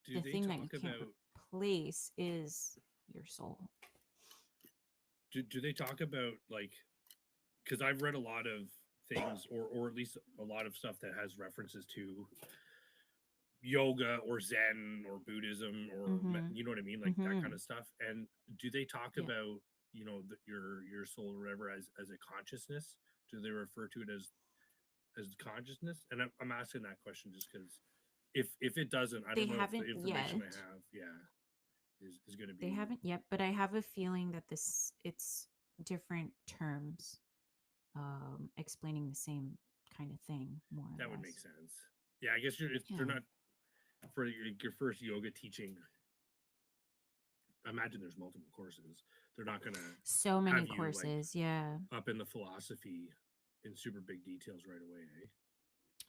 do the they thing that you talk can't about replace is your soul. do they talk about like, because I've read a lot of things, or at least a lot of stuff that has references to yoga or Zen or Buddhism, or Mm-hmm. you know what I mean, like that Mm-hmm. kind of stuff. And do they talk Yeah. about your soul or whatever as a consciousness? Do they refer to it as consciousness? And I'm asking that question just because if it doesn't, I They don't know if the haven't information I yet. have, is going to They be. haven't yet, but I have a feeling that it's different terms explaining the same kind of thing, more That or would less. make sense. Yeah, I guess if they're Yeah. not for your first yoga teaching. I imagine there's multiple courses. They're not going to So many have you like courses. Yeah. up in the philosophy in super big details right away. Eh?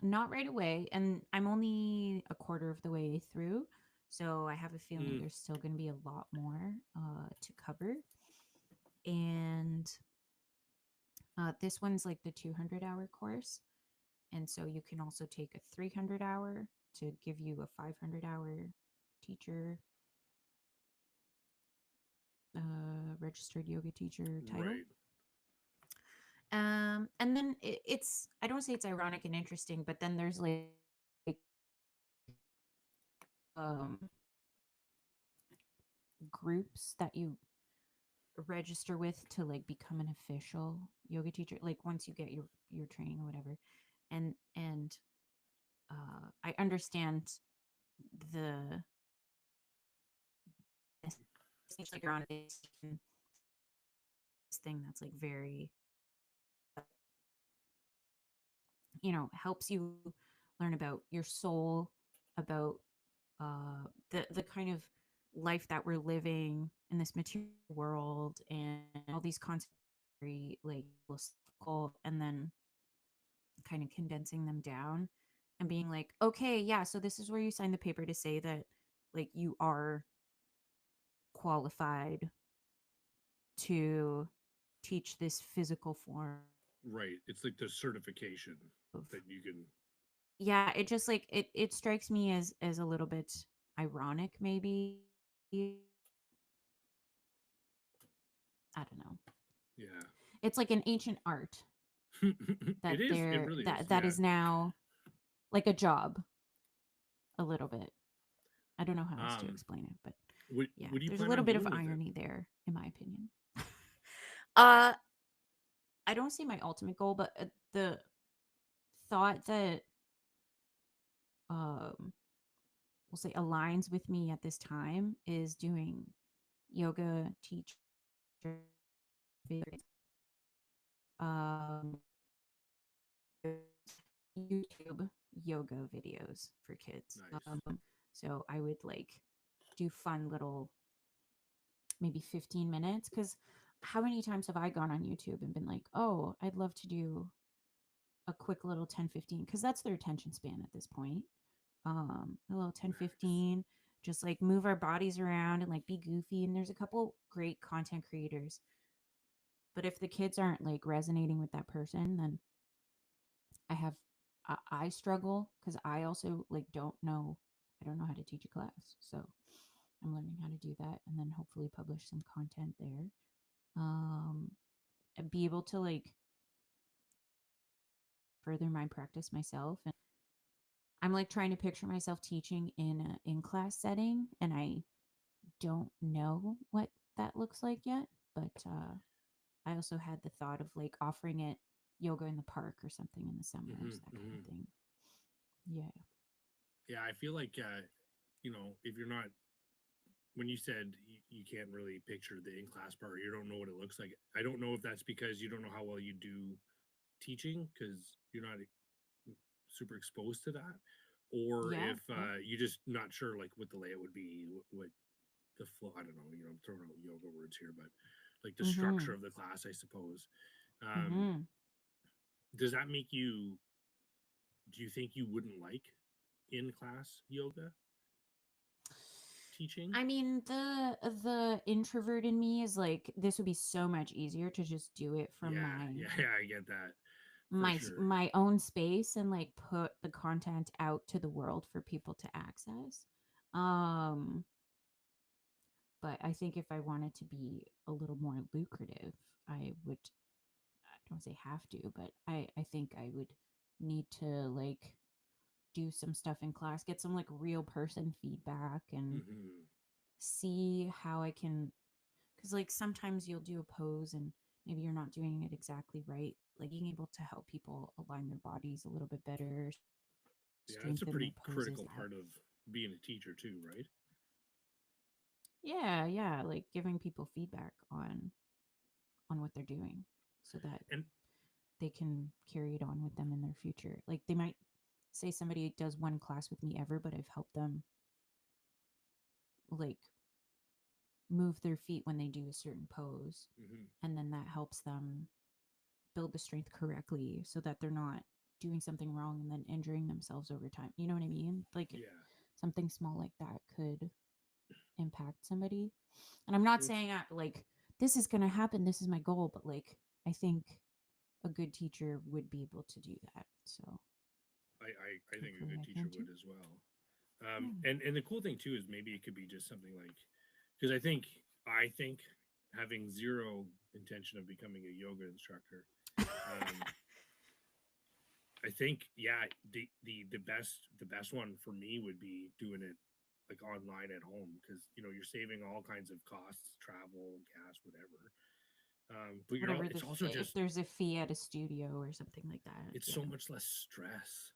Not right away. And I'm only a quarter of the way through. So I have a feeling Mm, there's still going to be a lot more to cover. And this one's like the 200-hour course. And so you can also take a 300-hour to give you a 500-hour teacher, registered yoga teacher title. right. And then it's, I don't say it's ironic and interesting, but then there's like um, groups that you register with to like become an official yoga teacher. Like, once you get your training or whatever, and I understand the it's like you're on this thing that's like very helps you learn about your soul, about the kind of life that we're living in this material world, and all these concepts very like philosophical, and then kind of condensing them down and being like, okay, yeah, so this is where you sign the paper to say that like you are qualified to teach this physical form Right. It's like the certification of. that you can. Yeah, it just like it strikes me as a little bit ironic, maybe. I don't know. Yeah. It's like an ancient art that It is. It there really is. that Yeah. is now like a job, a little bit. I don't know how else to Um. explain it, but yeah, What do you there's a plan little on bit of doing with it? irony there, in my opinion. uh I don't see my ultimate goal, but the thought that um we'll say aligns with me at this time is doing yoga teacher videos. Um, YouTube yoga videos for kids. Nice. So I would like do fun little maybe 15 minutes because how many times have I gone on YouTube and been like, oh, I'd love to do a quick little 10-15 because that's their attention span at this point. A little 10 Nice. 15, just like move our bodies around and like be goofy. And there's a couple great content creators. But if the kids aren't like resonating with that person, then I have I struggle because I also like I don't know how to teach a class. So I'm learning how to do that and then hopefully publish some content there. Um and be able to like further my practice myself, and I'm like trying to picture myself teaching in a in class setting, and I don't know what that looks like yet, but I also had the thought of like offering it yoga in the park or something in the Hmm. summers, that kind Hmm. of thing. Yeah. Yeah, I feel like if you're not when you said you can't really picture the in class part, you don't know what it looks like. I don't know if that's because you don't know how well you do teaching because you're not super exposed to that, or Yeah. if Yeah. you're just not sure like what the layout would be, what the flow. I don't know. I'm throwing out yoga words here, but like the structure Mhm. of the class, I suppose. Um, Mhm. does that make you? Do you think you wouldn't like in class yoga teaching? I mean, the introvert in me is like this would be so much easier to just do it from Yeah, yeah, yeah. I get that for sure. my own space and like put the content out to the world for people to access. Um but I think if I wanted to be a little more lucrative, I would, I don't say have to, but I think I would need to like do some stuff in class, get some like real person feedback and Hmm. see how I can, because like sometimes you'll do a pose and maybe you're not doing it exactly right. Like being able to help people align their bodies a little bit better, Yeah, that's a strengthen their pretty poses critical out. part of being a teacher too, right? Yeah, yeah, like giving people feedback on what they're doing so that And they can carry it on with them in their future. Like they might say somebody does one class with me ever, but I've helped them like move their feet when they do a certain pose, mhm. and then that helps them build the strength correctly so that they're not doing something wrong and then injuring themselves over time. You know what I mean? Like Yeah, something small like that could impact somebody. And I'm not well, saying like this is going to happen, this is my goal, but like I think a good teacher would be able to do that. So I think a hopefully good I teacher can too. would as well. Yeah. And the cool thing too is maybe it could be just something like because I think having zero intention of becoming a yoga instructor, um, I think yeah the best one for me would be doing it like online at home because you're saving all kinds of costs, travel, gas, whatever. But Whatever it's also if just there's a fee at a studio or something like that. it's so Yeah. much less stress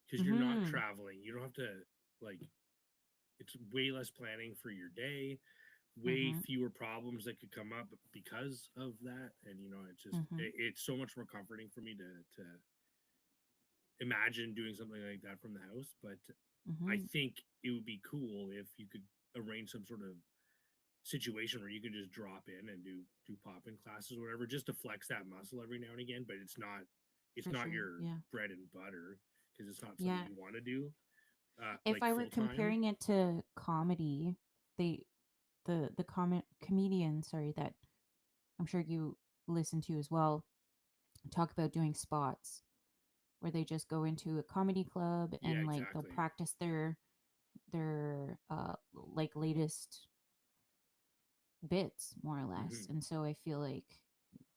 because you're not Mhm. traveling. You don't have to like it's way less planning for your day, way Mhm. fewer problems that could come up because of that. And it's just Mhm. it's so much more comforting for me to imagine doing something like that from the house. But I Mhm. think it would be cool if you could arrange some sort of situation where you can just drop in and do pop-in classes or whatever just to flex that muscle every now and again, but it's For not sure. your Yeah. bread and butter because it's not something Yeah. you want to do If like I were full time. comparing it to comedy, they the comment comedian, sorry, that I'm sure you listen to as well, talk about doing spots where they just go into a comedy club Yeah, and like they'll exactly. practice their like latest bits more or less. Hmm. And so I feel like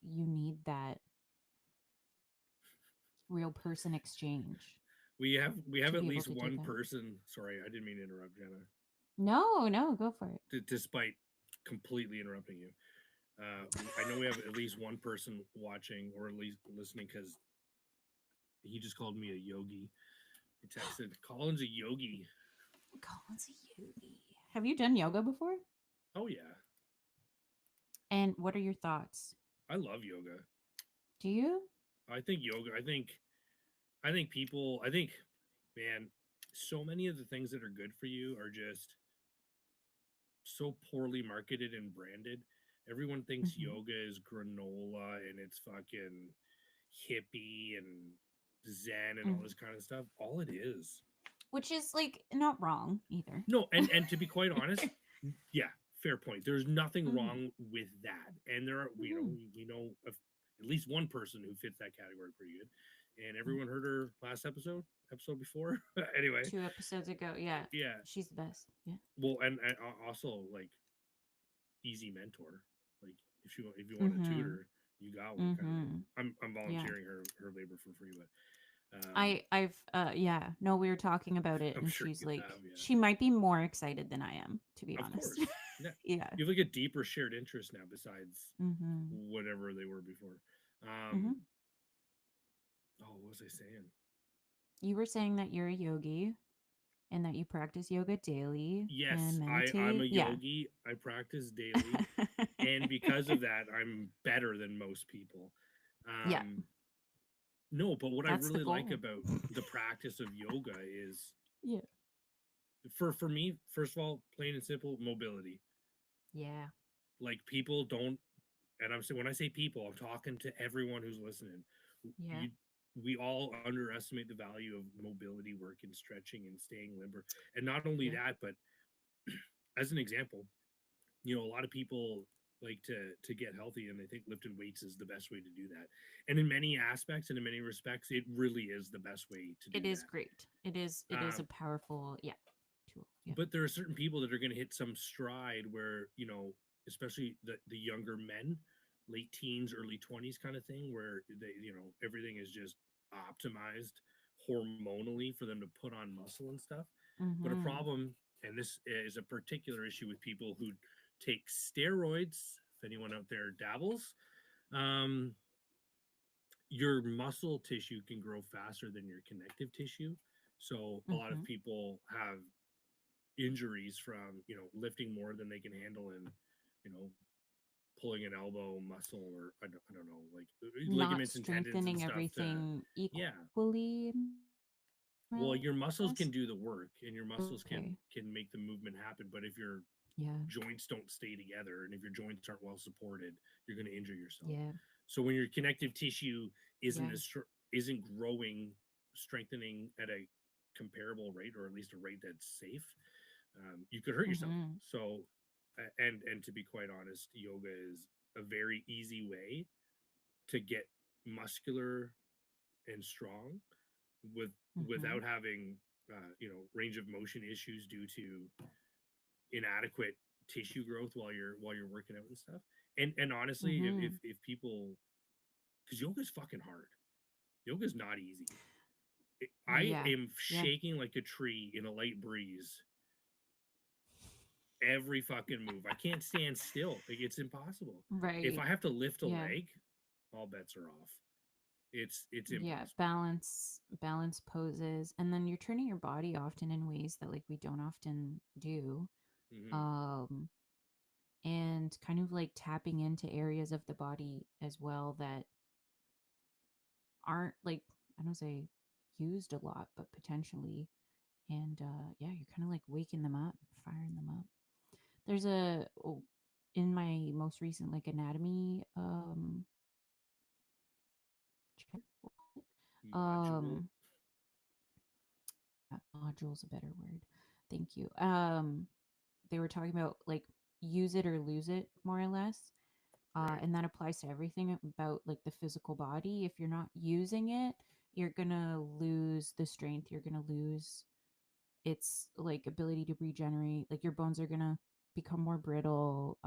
you need that real person exchange we have to at be able least to do one that. person. Sorry, I didn't mean to interrupt, Jenna. No, no, go for it. Despite completely interrupting you, I know we have at least one person watching or at least listening because he just called me a yogi. He texted, "Colin's a yogi." Colin's a yogi. Have you done yoga before? Oh yeah, And what are your thoughts? I love yoga. Do you? I think yoga. I think people. I think, man, so many of the things that are good for you are just so poorly marketed and branded. Everyone thinks Hmm. yoga is granola and it's fucking hippie and zen and all Hmm. this kind of stuff. All it is. Which is like not wrong either. No, and to be quite honest, yeah, fair point. There's nothing Hmm. wrong with that. And there are, Hmm. we know of at least one person who fits that category pretty good. And everyone heard her last episode before. Anyway, 2 episodes ago, yeah, yeah. she's the best. Yeah. Well, and also like easy mentor. Like if you want a Mm-hmm. tutor, you got one kind of thing. Mm-hmm. I'm Yeah. volunteering her labor for free, but Yeah, no, we were talking about it I'm and sure she's you like, have. Yeah, she might be more excited than I am, to be of honest. course. Yeah, Yeah. you have like a deeper shared interest now besides Mm-hmm. whatever they were before. Mm-hmm. Um, oh, what was I saying? You were saying that you're a yogi and that you practice yoga daily and Yes, I'm a meditate. Yeah. yogi. I practice daily, and because of that, I'm better than most people. Yeah, Um, no, but what I that's the really like goal. about the practice of yoga is Yeah. for me, first of all, plain and simple, mobility. Yeah. Like people don't, and I'm saying when I say people, I'm talking to everyone who's listening. Yeah. You, we all underestimate the value of mobility work and stretching and staying limber. And not only Yeah. that, but as an example, you know, a lot of people like to get healthy and they think lifting weights is the best way to do that. And in many aspects and in many respects, it really is the best way to do It is that. great. It is a powerful, yeah, tool. Yeah. But there are certain people that are going to hit some stride where, you know, especially the younger men, late teens, early 20s kind of thing, where they, you know, everything is just optimized hormonally for them to put on muscle and stuff. But a Mm-hmm. problem, and this is a particular issue with people who take steroids, if anyone out there dabbles, um, your muscle tissue can grow faster than your connective tissue. So a lot Mm-hmm. of people have injuries from, you know, lifting more than they can handle and, you know, pulling an elbow muscle or I don't know, like Not ligaments and tendons and strengthening stuff to, everything yeah. equally, Well, your more or muscles can less. do the work and your muscles Okay. can make the movement happen, but if your Yeah. joints don't stay together and if your joints aren't well supported, you're going to injure yourself. Yeah. So when your connective tissue isn't Yeah. isn't growing, strengthening at a comparable rate or at least a rate that's safe, you could hurt yourself. Mm-hmm. So, and to be quite honest, yoga is a very easy way to get muscular and strong with Mm-hmm. without having you know, range of motion issues due to inadequate tissue growth while you're working out and stuff. And honestly, Mm-hmm. if people, because yoga's fucking hard, yoga's not easy. I Yeah. am Yeah. shaking like a tree in a light breeze every fucking move. I can't stand still. Like, it's impossible. If Right. I have to lift a Yeah. leg, all bets are off. It's Yeah. impossible. Balance poses. And then you're turning your body often in ways that like we don't often do. Hmm. Um and kind of like tapping into areas of the body as well that aren't like I don't say used a lot, but potentially. And yeah, you're kind of like waking them up, firing them up. There's in my most recent like anatomy Module. um module's a better word. Thank you. They were talking about like use it or lose it more or less. Right. And that applies to everything about like the physical body. If you're not using it, you're gonna lose the strength. You're gonna lose its like ability to regenerate. Like your bones are gonna become more brittle.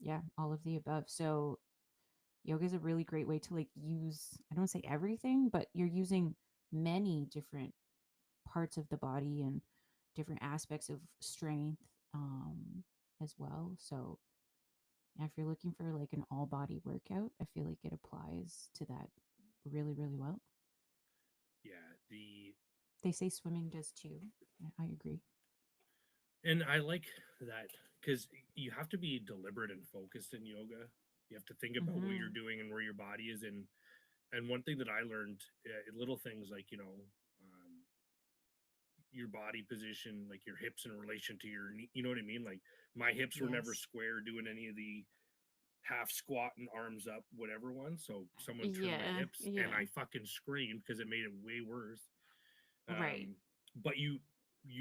Yeah, all of the above. So yoga is a really great way to like use. I don't say everything, but you're using many different parts of the body and different aspects of strength as well. So yeah, if you're looking for like an all body workout, I feel like it applies to that really, really well. Yeah. The They say swimming does too. I agree. And I like that because you have to be deliberate and focused in yoga. You have to think about what you're Mm-hmm. doing and where your body is in. And one thing that I learned, little things like, your body position, like your hips in relation to your knee, you know what I mean? Like my hips were never Yes. square doing any of the half squat and arms up, whatever one. So someone turned my Yeah. hips and Yeah. I fucking screamed because it made it way worse. Right. But you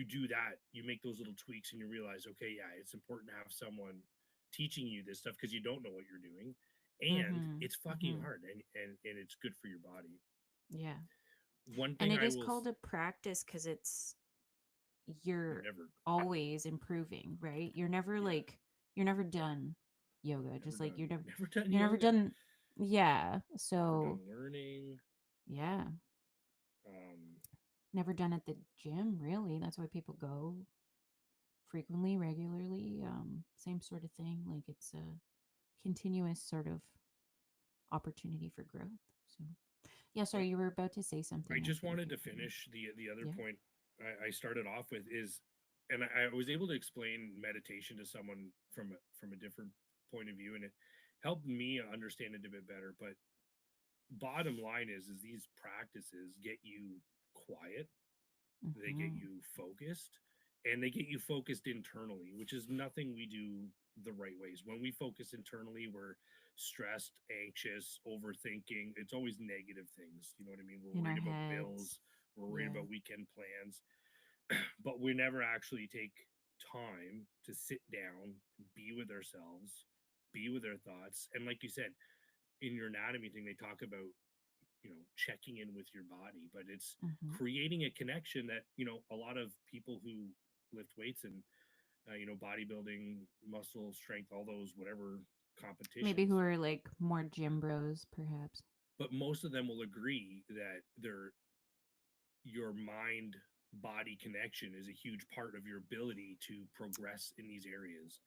do that, you make those little tweaks and you realize, okay, yeah, it's important to have someone teaching you this stuff because you don't know what you're doing. And Mm-hmm. it's fucking Mm-hmm. hard and it's good for your body. Yeah. One And thing it I is will called a practice because it's you're you're never always improving, right? You're never yeah, like you're never done yoga. never Just like done. Never done you're never yoga. done. Yeah. Never done So learning. yeah, Um never done at the gym. Really, that's why people go frequently, regularly. Same sort of thing. Like it's a continuous sort of opportunity for growth. So yeah. but Sorry, you were about to say I something. I just feel like wanted I to cut you. finish the other Yeah. point I started off with is, and I was able to explain meditation to someone from a different point of view, and it helped me understand it a bit better. But bottom line is these practices get you quiet, they get Mm-hmm. you focused, and they get you focused internally, which is nothing we do the right ways. When we focus internally, we're stressed, anxious, overthinking. It's always negative things. You know what I mean? We're In our worried about heads. bills, we're worried Yeah. about weekend plans, but we never actually take time to sit down, be with ourselves, be with our thoughts. And like you said, in your anatomy thing, they talk about, checking in with your body, but it's Mm-hmm. creating a connection that, a lot of people who lift weights and, bodybuilding, muscle strength, all those, whatever Maybe who competitions, are like more gym bros, perhaps. but most of them will agree that your mind body connection is a huge part of your ability to progress in these areas.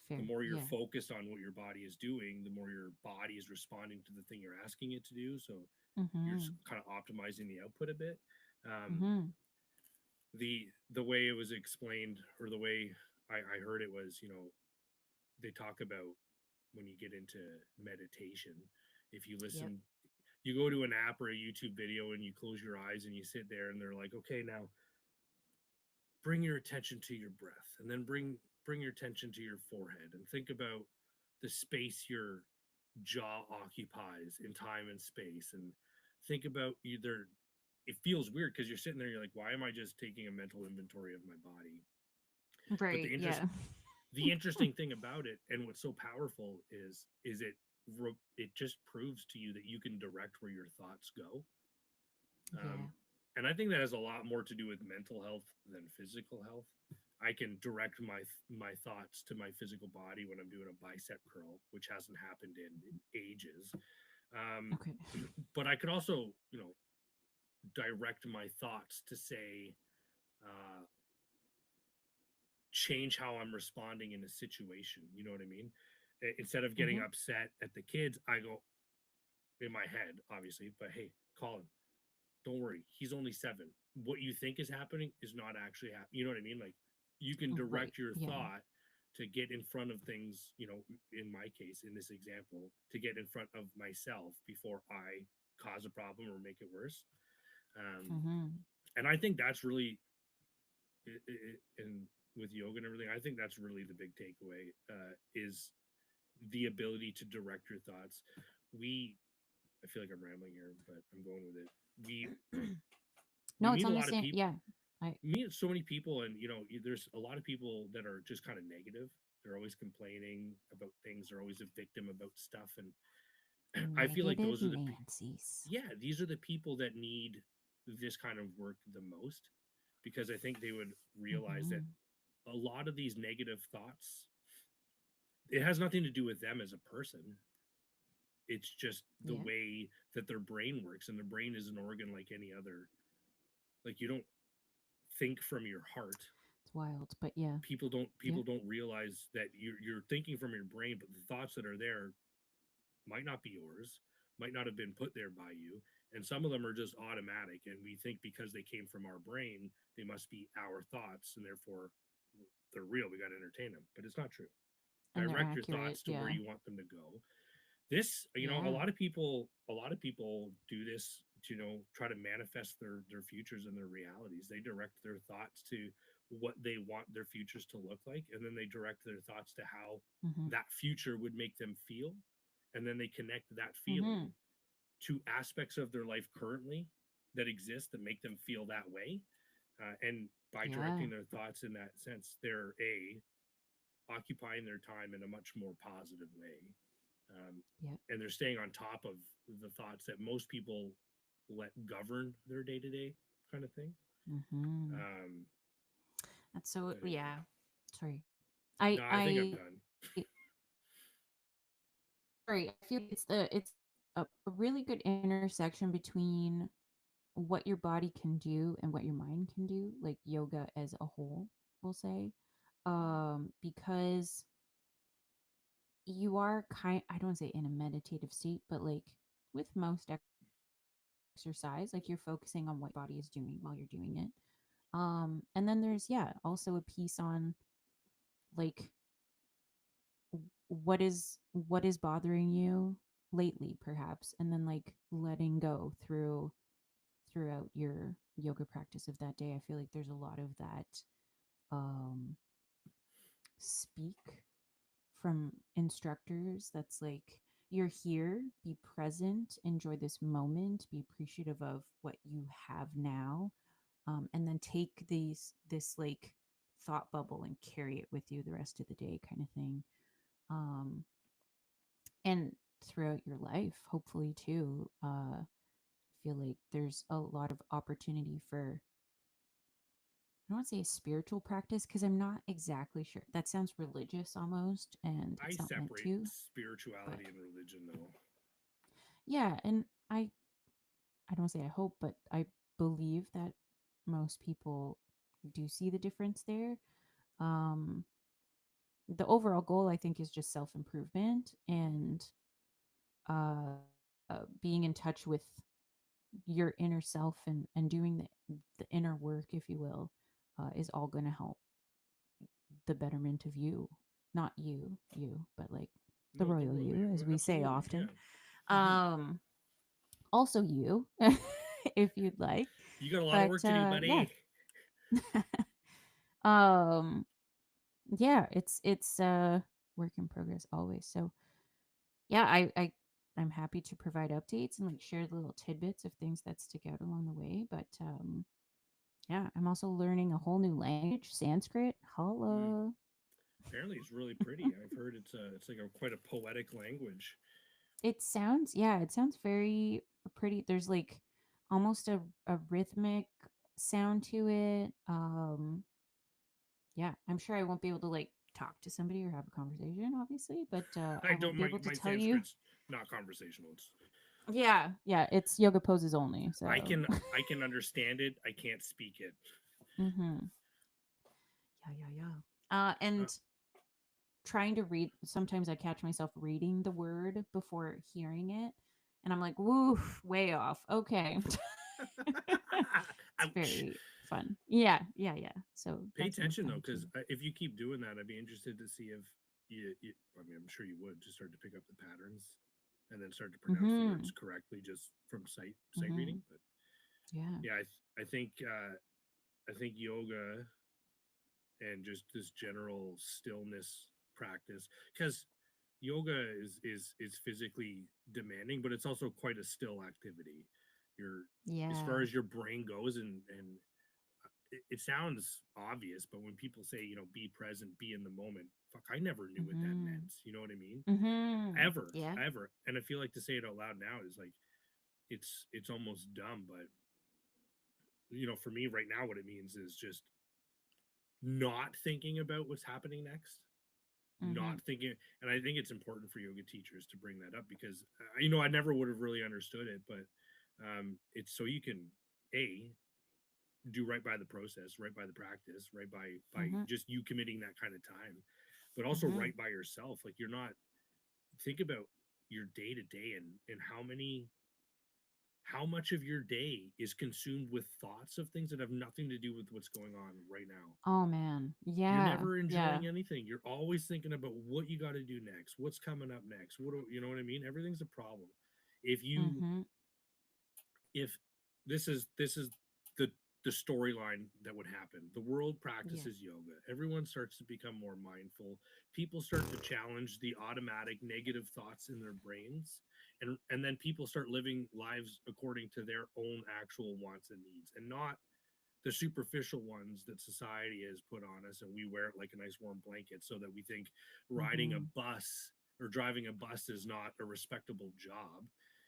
The Fair. more you're Yeah. focused on what your body is doing, the more your body is responding to the thing you're asking it to do. So you're Mm-hmm. kind of optimizing the output a bit. Um, Mm-hmm. the way it was explained, or the way I heard it was, they talk about when you get into meditation, if you Yep. listen, you go to an app or a YouTube video and you close your eyes and you sit there and they're like, okay, now bring your attention to your breath, and then bring your attention to your forehead and think about the space your jaw occupies in time and space, and think about either, it feels weird because you're sitting there, you're like, why am I just taking a mental inventory of my body? But Right. Yeah. the interesting thing about it, and what's so powerful is it just proves to you that you can direct where your thoughts go. Yeah. um, and I think that has a lot more to do with mental health than physical health. I can direct my thoughts to my physical body when I'm doing a bicep curl, which hasn't happened in ages. um, Okay. but I could also, direct my thoughts to say, uh, change how I'm responding in a situation. You know what I mean? Instead of getting Mm-hmm. upset at the kids, I go in my head, obviously, but hey, Colin, don't worry. He's only 7. What you think is happening is not actually happening. You know what I mean? Like, you can Right. direct your Yeah. thought to get in front of things, in my case, in this example, to get in front of myself before I cause a problem or make it worse. Um, Mm-hmm. and I think that's really, in with yoga and everything, I think that's really the big takeaway, is the ability to direct your thoughts. We, I feel like I'm rambling here, but I'm going with it. We No, it's meet a on the lot of same. people, Yeah. I. meet so many people, and there's a lot of people that are just kind of negative. They're always complaining about things, they're always a victim about stuff, and I feel like Negative those are Nancy's. yeah, these are the people that need this kind of work the most, because I think they would realize that Mm-hmm. a lot of these negative thoughts, it has nothing to do with them as a person. It's just the Yeah. way that their brain works, and their brain is an organ like any other. Like, you don't think from your heart. It's wild, but yeah. Yeah. People don't realize that you're thinking from your brain, but the thoughts that are there might not be yours, might not have been put there by you, and some of them are just automatic, and we think because they came from our brain they must be our thoughts, and therefore they're real, we got to entertain them, but it's not true. And they're Direct your accurate. thoughts to where Yeah. you want them to go. This, a Yeah. lot of people do this to, try to manifest their futures and their realities. They direct their thoughts to what they want their futures to look like, and then they direct their thoughts to how Mm-hmm. that future would make them feel, and then they connect that Mm-hmm. feeling to aspects of their life currently that exist that make them feel that way. And by Yeah. directing their thoughts in that sense, they're a occupying their time in a much more positive way. Yep. And they're staying on top of the thoughts that most people let govern their day to day kind of thing. Mm-hmm. Um, That's so, anyway, yeah. Sorry. I no, I think I'm I done. sorry. I feel it's a really good intersection between what your body can do and what your mind can do, like yoga as a whole, we'll say. Because you are I don't say in a meditative state, but like with most exercise, like you're focusing on what your body is doing while you're doing it. And then there's, yeah, also a piece on like what is bothering you lately, perhaps, and then like letting go throughout your yoga practice of that day. I feel like there's a lot of that um speak from instructors that's like, you're here, be present, enjoy this moment, be appreciative of what you have now, and then take this like thought bubble and carry it with you the rest of the day, kind of thing. um and throughout your life, hopefully too. Feel like there's a lot of opportunity for, I don't want to say a spiritual practice because I'm not exactly sure. That sounds religious almost, and I it's not meant separate to. But spirituality and religion, though. yeah, and I don't say I hope, but I believe that most people do see the difference there. Um, the overall goal, I think, is just self improvement and being in touch with your inner self, and doing the inner work, if you will, is all going to help the betterment of you. Not you, but like the No, the royal royal you, you, as we say absolutely, often. yeah. Hmm. Um, Also you, if you'd like. You got a lot of But work to do, yeah. buddy. um, yeah, it's work in progress always. So yeah, I'm happy to provide updates and like share the little tidbits of things that stick out along the way. But yeah, I'm also learning a whole new language, Sanskrit. Mm. Holla. Apparently, it's really pretty. I've heard it's like quite a poetic language. It sounds, yeah, it sounds very pretty. There's like almost a rhythmic sound to it. Yeah, I'm sure I won't be able to like talk to somebody or have a conversation, obviously, but I I will don't be able to my tell you. Sanskrit's not conversational. It's Yeah, it's yoga poses only. I So, can I can understand it. I can't speak it. hmm, yeah. Uh, And trying to read, sometimes I catch myself reading the word before hearing it, and I'm like, woof, way off. Okay. It's ouch. very fun. Yeah. So Pay that's more attention though, fun too. because if you keep doing that, I'd be interested to see if you. I mean, I'm sure you would just start to pick up the patterns, and then start to pronounce the Mm-hmm. words correctly just from sight Mm-hmm. reading. But Yeah. yeah, I think yoga and just this general stillness practice, because yoga is physically demanding, but it's also quite a still activity. You're, as far Yeah. as your brain goes, and it sounds obvious, but when people say, be present, be in the moment, fuck, I never knew what that Mm-hmm. meant. You know what I mean? Mm-hmm. Ever, Yeah. ever. And I feel like to say it out loud now is like it's almost dumb, but for me right now, what it means is just not thinking about what's happening next, Mm-hmm. not thinking. And I think it's important for yoga teachers to bring that up because I never would have really understood it, but it's so you can a do right by the process, right by the practice, right by Mm-hmm. just you committing that kind of time, but also Mm-hmm. right by yourself. Like you're not, think about your day to day, and how much of your day is consumed with thoughts of things that have nothing to do with what's going on right now. Oh man. You're Yeah. never Yeah. enjoying anything. You're always thinking about what you got to do next, what's coming up next. You know what I mean? Everything's a problem. If you Mm-hmm. if this is the the storyline that would happen. The world Yeah. practices yoga. Everyone starts to become more mindful. People start to challenge the automatic negative thoughts in their brains, and then people start living lives according to their own actual wants and needs, and not the superficial ones that society has put on us, and we wear it like a nice warm blanket so that we think riding a Mm-hmm. bus or driving a bus is not a respectable job.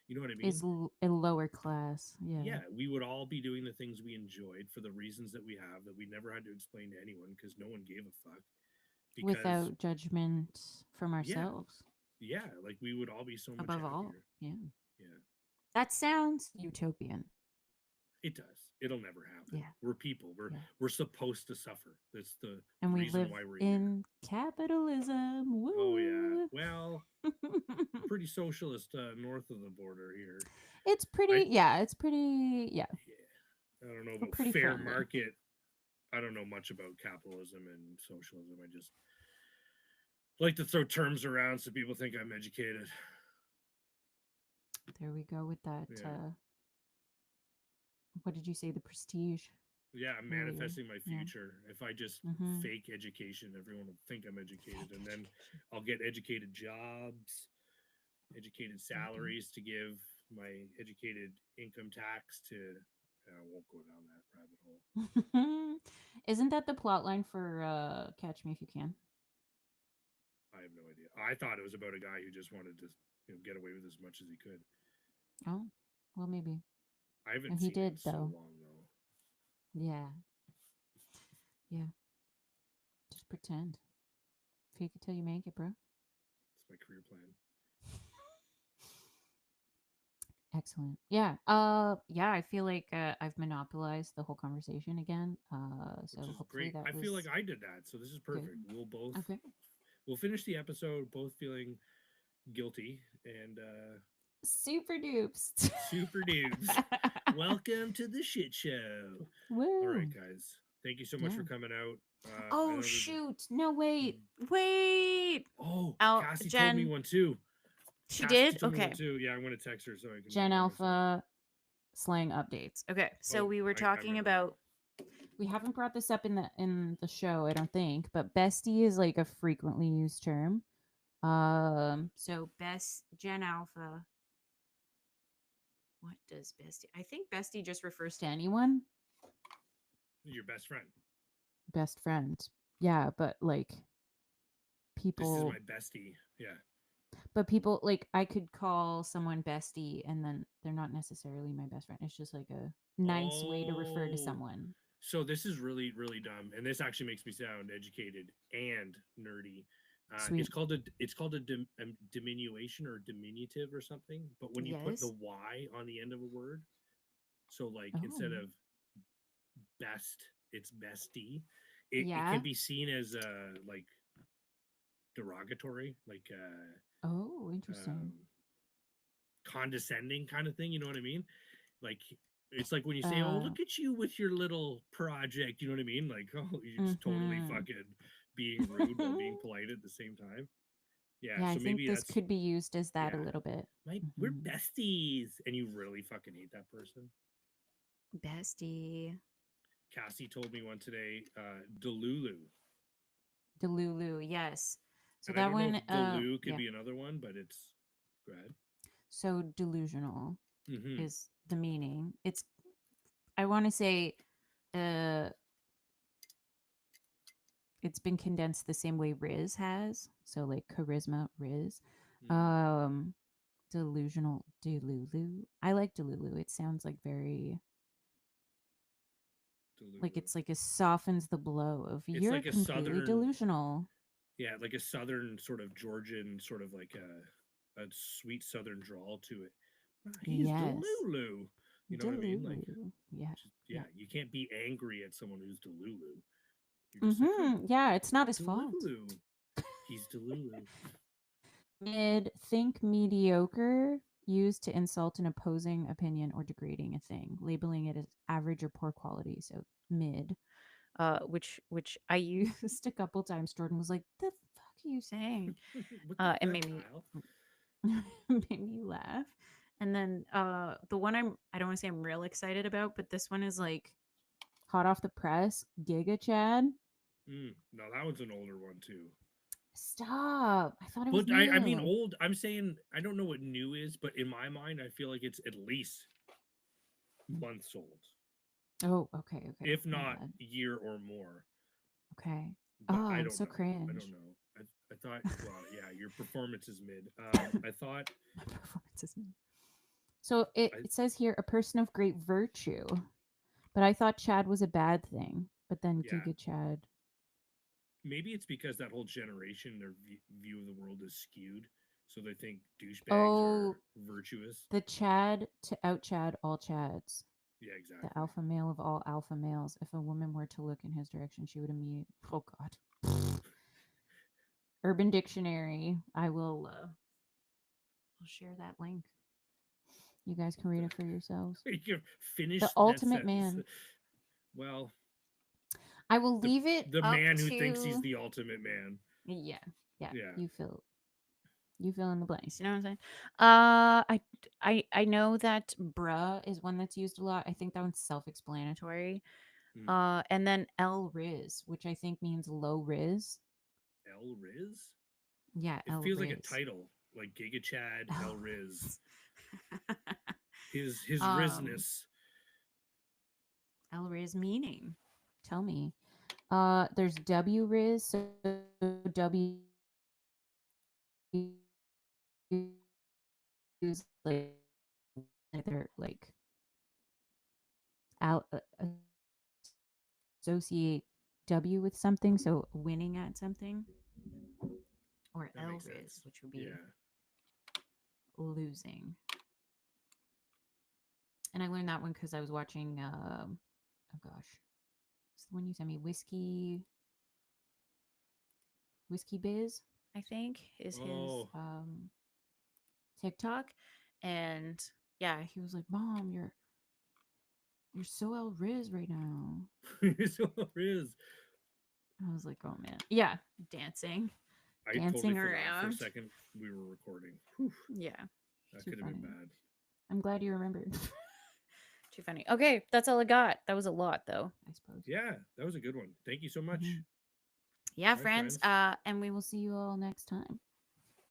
You know what I Is mean? a lower class. Yeah. Yeah, we would all be doing the things we enjoyed for the reasons that we have that we never had to explain to anyone because no one gave a fuck. Because Without judgment from yeah, ourselves. yeah, like we would all be so much Above all. happier. Yeah. Yeah, That sounds utopian. it does. It'll never happen. Yeah. We're people. Yeah. We're supposed to suffer. That's the And we reason live why we're here. in capitalism. Oh yeah. Woo. Well, pretty socialist north of the border here. It's I pretty, yeah, it's pretty, yeah, I don't know we're about pretty fair friendly. market. I don't know much about capitalism and socialism. I just like to throw terms around so people think I'm educated. There we go with that. Yeah. What did you say? The prestige. Yeah, I'm Earlier. manifesting my Yeah. future. If I just Mm-hmm. fake education, everyone will think I'm educated, and then I'll get educated jobs, educated salaries to give my educated income tax to. I won't go down that rabbit hole. Isn't that the plot line for Catch Me If You Can? I have no idea. I thought it was about a guy who just wanted to, get away with as much as he could. Oh, well, maybe. I haven't And he seen it in did, so though. long though. Yeah. Yeah. Just pretend. Fake it till you make it, bro. It's my career plan. Excellent. Yeah. Yeah, I feel like I've monopolized the whole conversation again. So Which is hopefully great. that I was feel like I did that, so this is perfect. good. Okay. We'll finish the episode both feeling guilty and Super dupes. super dudes. Welcome to the shit show. Woo. All right, guys. Thank you so much Yeah. for coming out. Oh shoot! No, wait. Oh, Out, Cassie Jen. told me one too. She Cassie did. told me Okay. one too. Yeah, I'm gonna text her so I can. Gen remind myself. Alpha slang updates. Okay, so we were talking about. We haven't brought this up in the show, I don't think, but bestie is like a frequently used term. So Gen Alpha. What does bestie? I think bestie just refers to anyone. Your best friend. Best friend. Yeah, but like people. This is my bestie. Yeah. But people, like, I could call someone bestie and then they're not necessarily my best friend. It's just like a nice way to refer to someone. So this is really, really dumb, and this actually makes me sound educated and nerdy. It's called a diminution or diminutive or something. But when you put the Y on the end of a word, so like instead of best, it's bestie. It can be seen as like derogatory, like interesting, condescending kind of thing. You know what I mean? Like it's like when you say, "Oh, look at you with your little project." You know what I mean? Like, oh, you're just totally fucking being rude while being polite at the same time. Yeah, so I maybe think this could be used as that a little bit. We're besties, and you really fucking hate that person. Bestie. Cassie told me one today. Delulu. Delulu, yes. So and that one. Delu could be another one, but it's good. So delusional is the meaning. It's. I want to say. It's been condensed the same way Riz has. So like charisma, Riz. Delusional, Delulu. I like Delulu. It sounds like very Delulu. like it's like it softens the blow of it's you're like completely southern, delusional. Yeah, like a southern sort of Georgian sort of like a sweet southern drawl to it. He's Delulu. You know what I mean? Like yeah, you can't be angry at someone who's Delulu. Like, yeah, it's not his fault. He's Delulu. Mid, think mediocre, used to insult an opposing opinion or degrading a thing, labeling it as average or poor quality. So mid, which I used a couple times. Jordan was like, "The fuck are you saying?" What the It fuck, made me Kyle? made me laugh. And then the one I don't want to say I'm real excited about, but this one is like hot off the press. Giga Chad. No, that one's an older one too. Stop! I thought it was But I mean new. old. I'm saying I don't know what new is, but in my mind, I feel like it's at least months old, Oh, okay, okay. if My not bad. year or more. Okay. But Oh, I I'm don't so know. I don't cringe. know. I thought. Well, yeah, your performance is mid. I thought. My performance is new. So it, I it says here a person of great virtue, but I thought Chad was a bad thing. But then yeah. Giga Chad. Maybe it's because that whole generation, their view of the world is skewed, so they think douchebags are Oh, virtuous. the Chad to out Chad all Chads. Yeah, The exactly. alpha male of all alpha males. If a woman were to look in his direction, she would immediately. Oh God. Urban Dictionary. I'll share that link. You guys can read it for yourselves. You The finish that ultimate sentence. man. Well, I will the leave it the up man who thinks he's to. the ultimate man. Yeah, yeah. Yeah. You fill in the blanks. You know what I'm saying? I know that bruh is one that's used a lot. I think that one's self-explanatory. Mm. And then L Riz, which I think means low Riz. El Riz? Yeah, It L feels like a Riz. title, like Giga Chad, L El Riz. Riz. His um, Rizness. L Riz meaning. Tell me. There's W Riz, so W is like they're like out associate W with something, so winning at something, or That L makes Riz, sense. which would be Yeah. losing. And I learned that one because I was watching. Oh gosh, it's the one you sent me, Whiskey Biz. I think is his Oh. TikTok, and yeah, he was like, "Mom, you're so El Riz right now." It's El Riz. I was like, "Oh man, yeah, dancing, I totally dancing forgot for a around." second we were recording. Whew, Yeah, that too could have been funny. bad. I'm glad you remembered. Too funny. Okay, that's all I got. That was a lot, though, I suppose. Yeah, that was a good one. Thank you so much. Mhm. Yeah, All right, friends. friends. And we will see you all next time.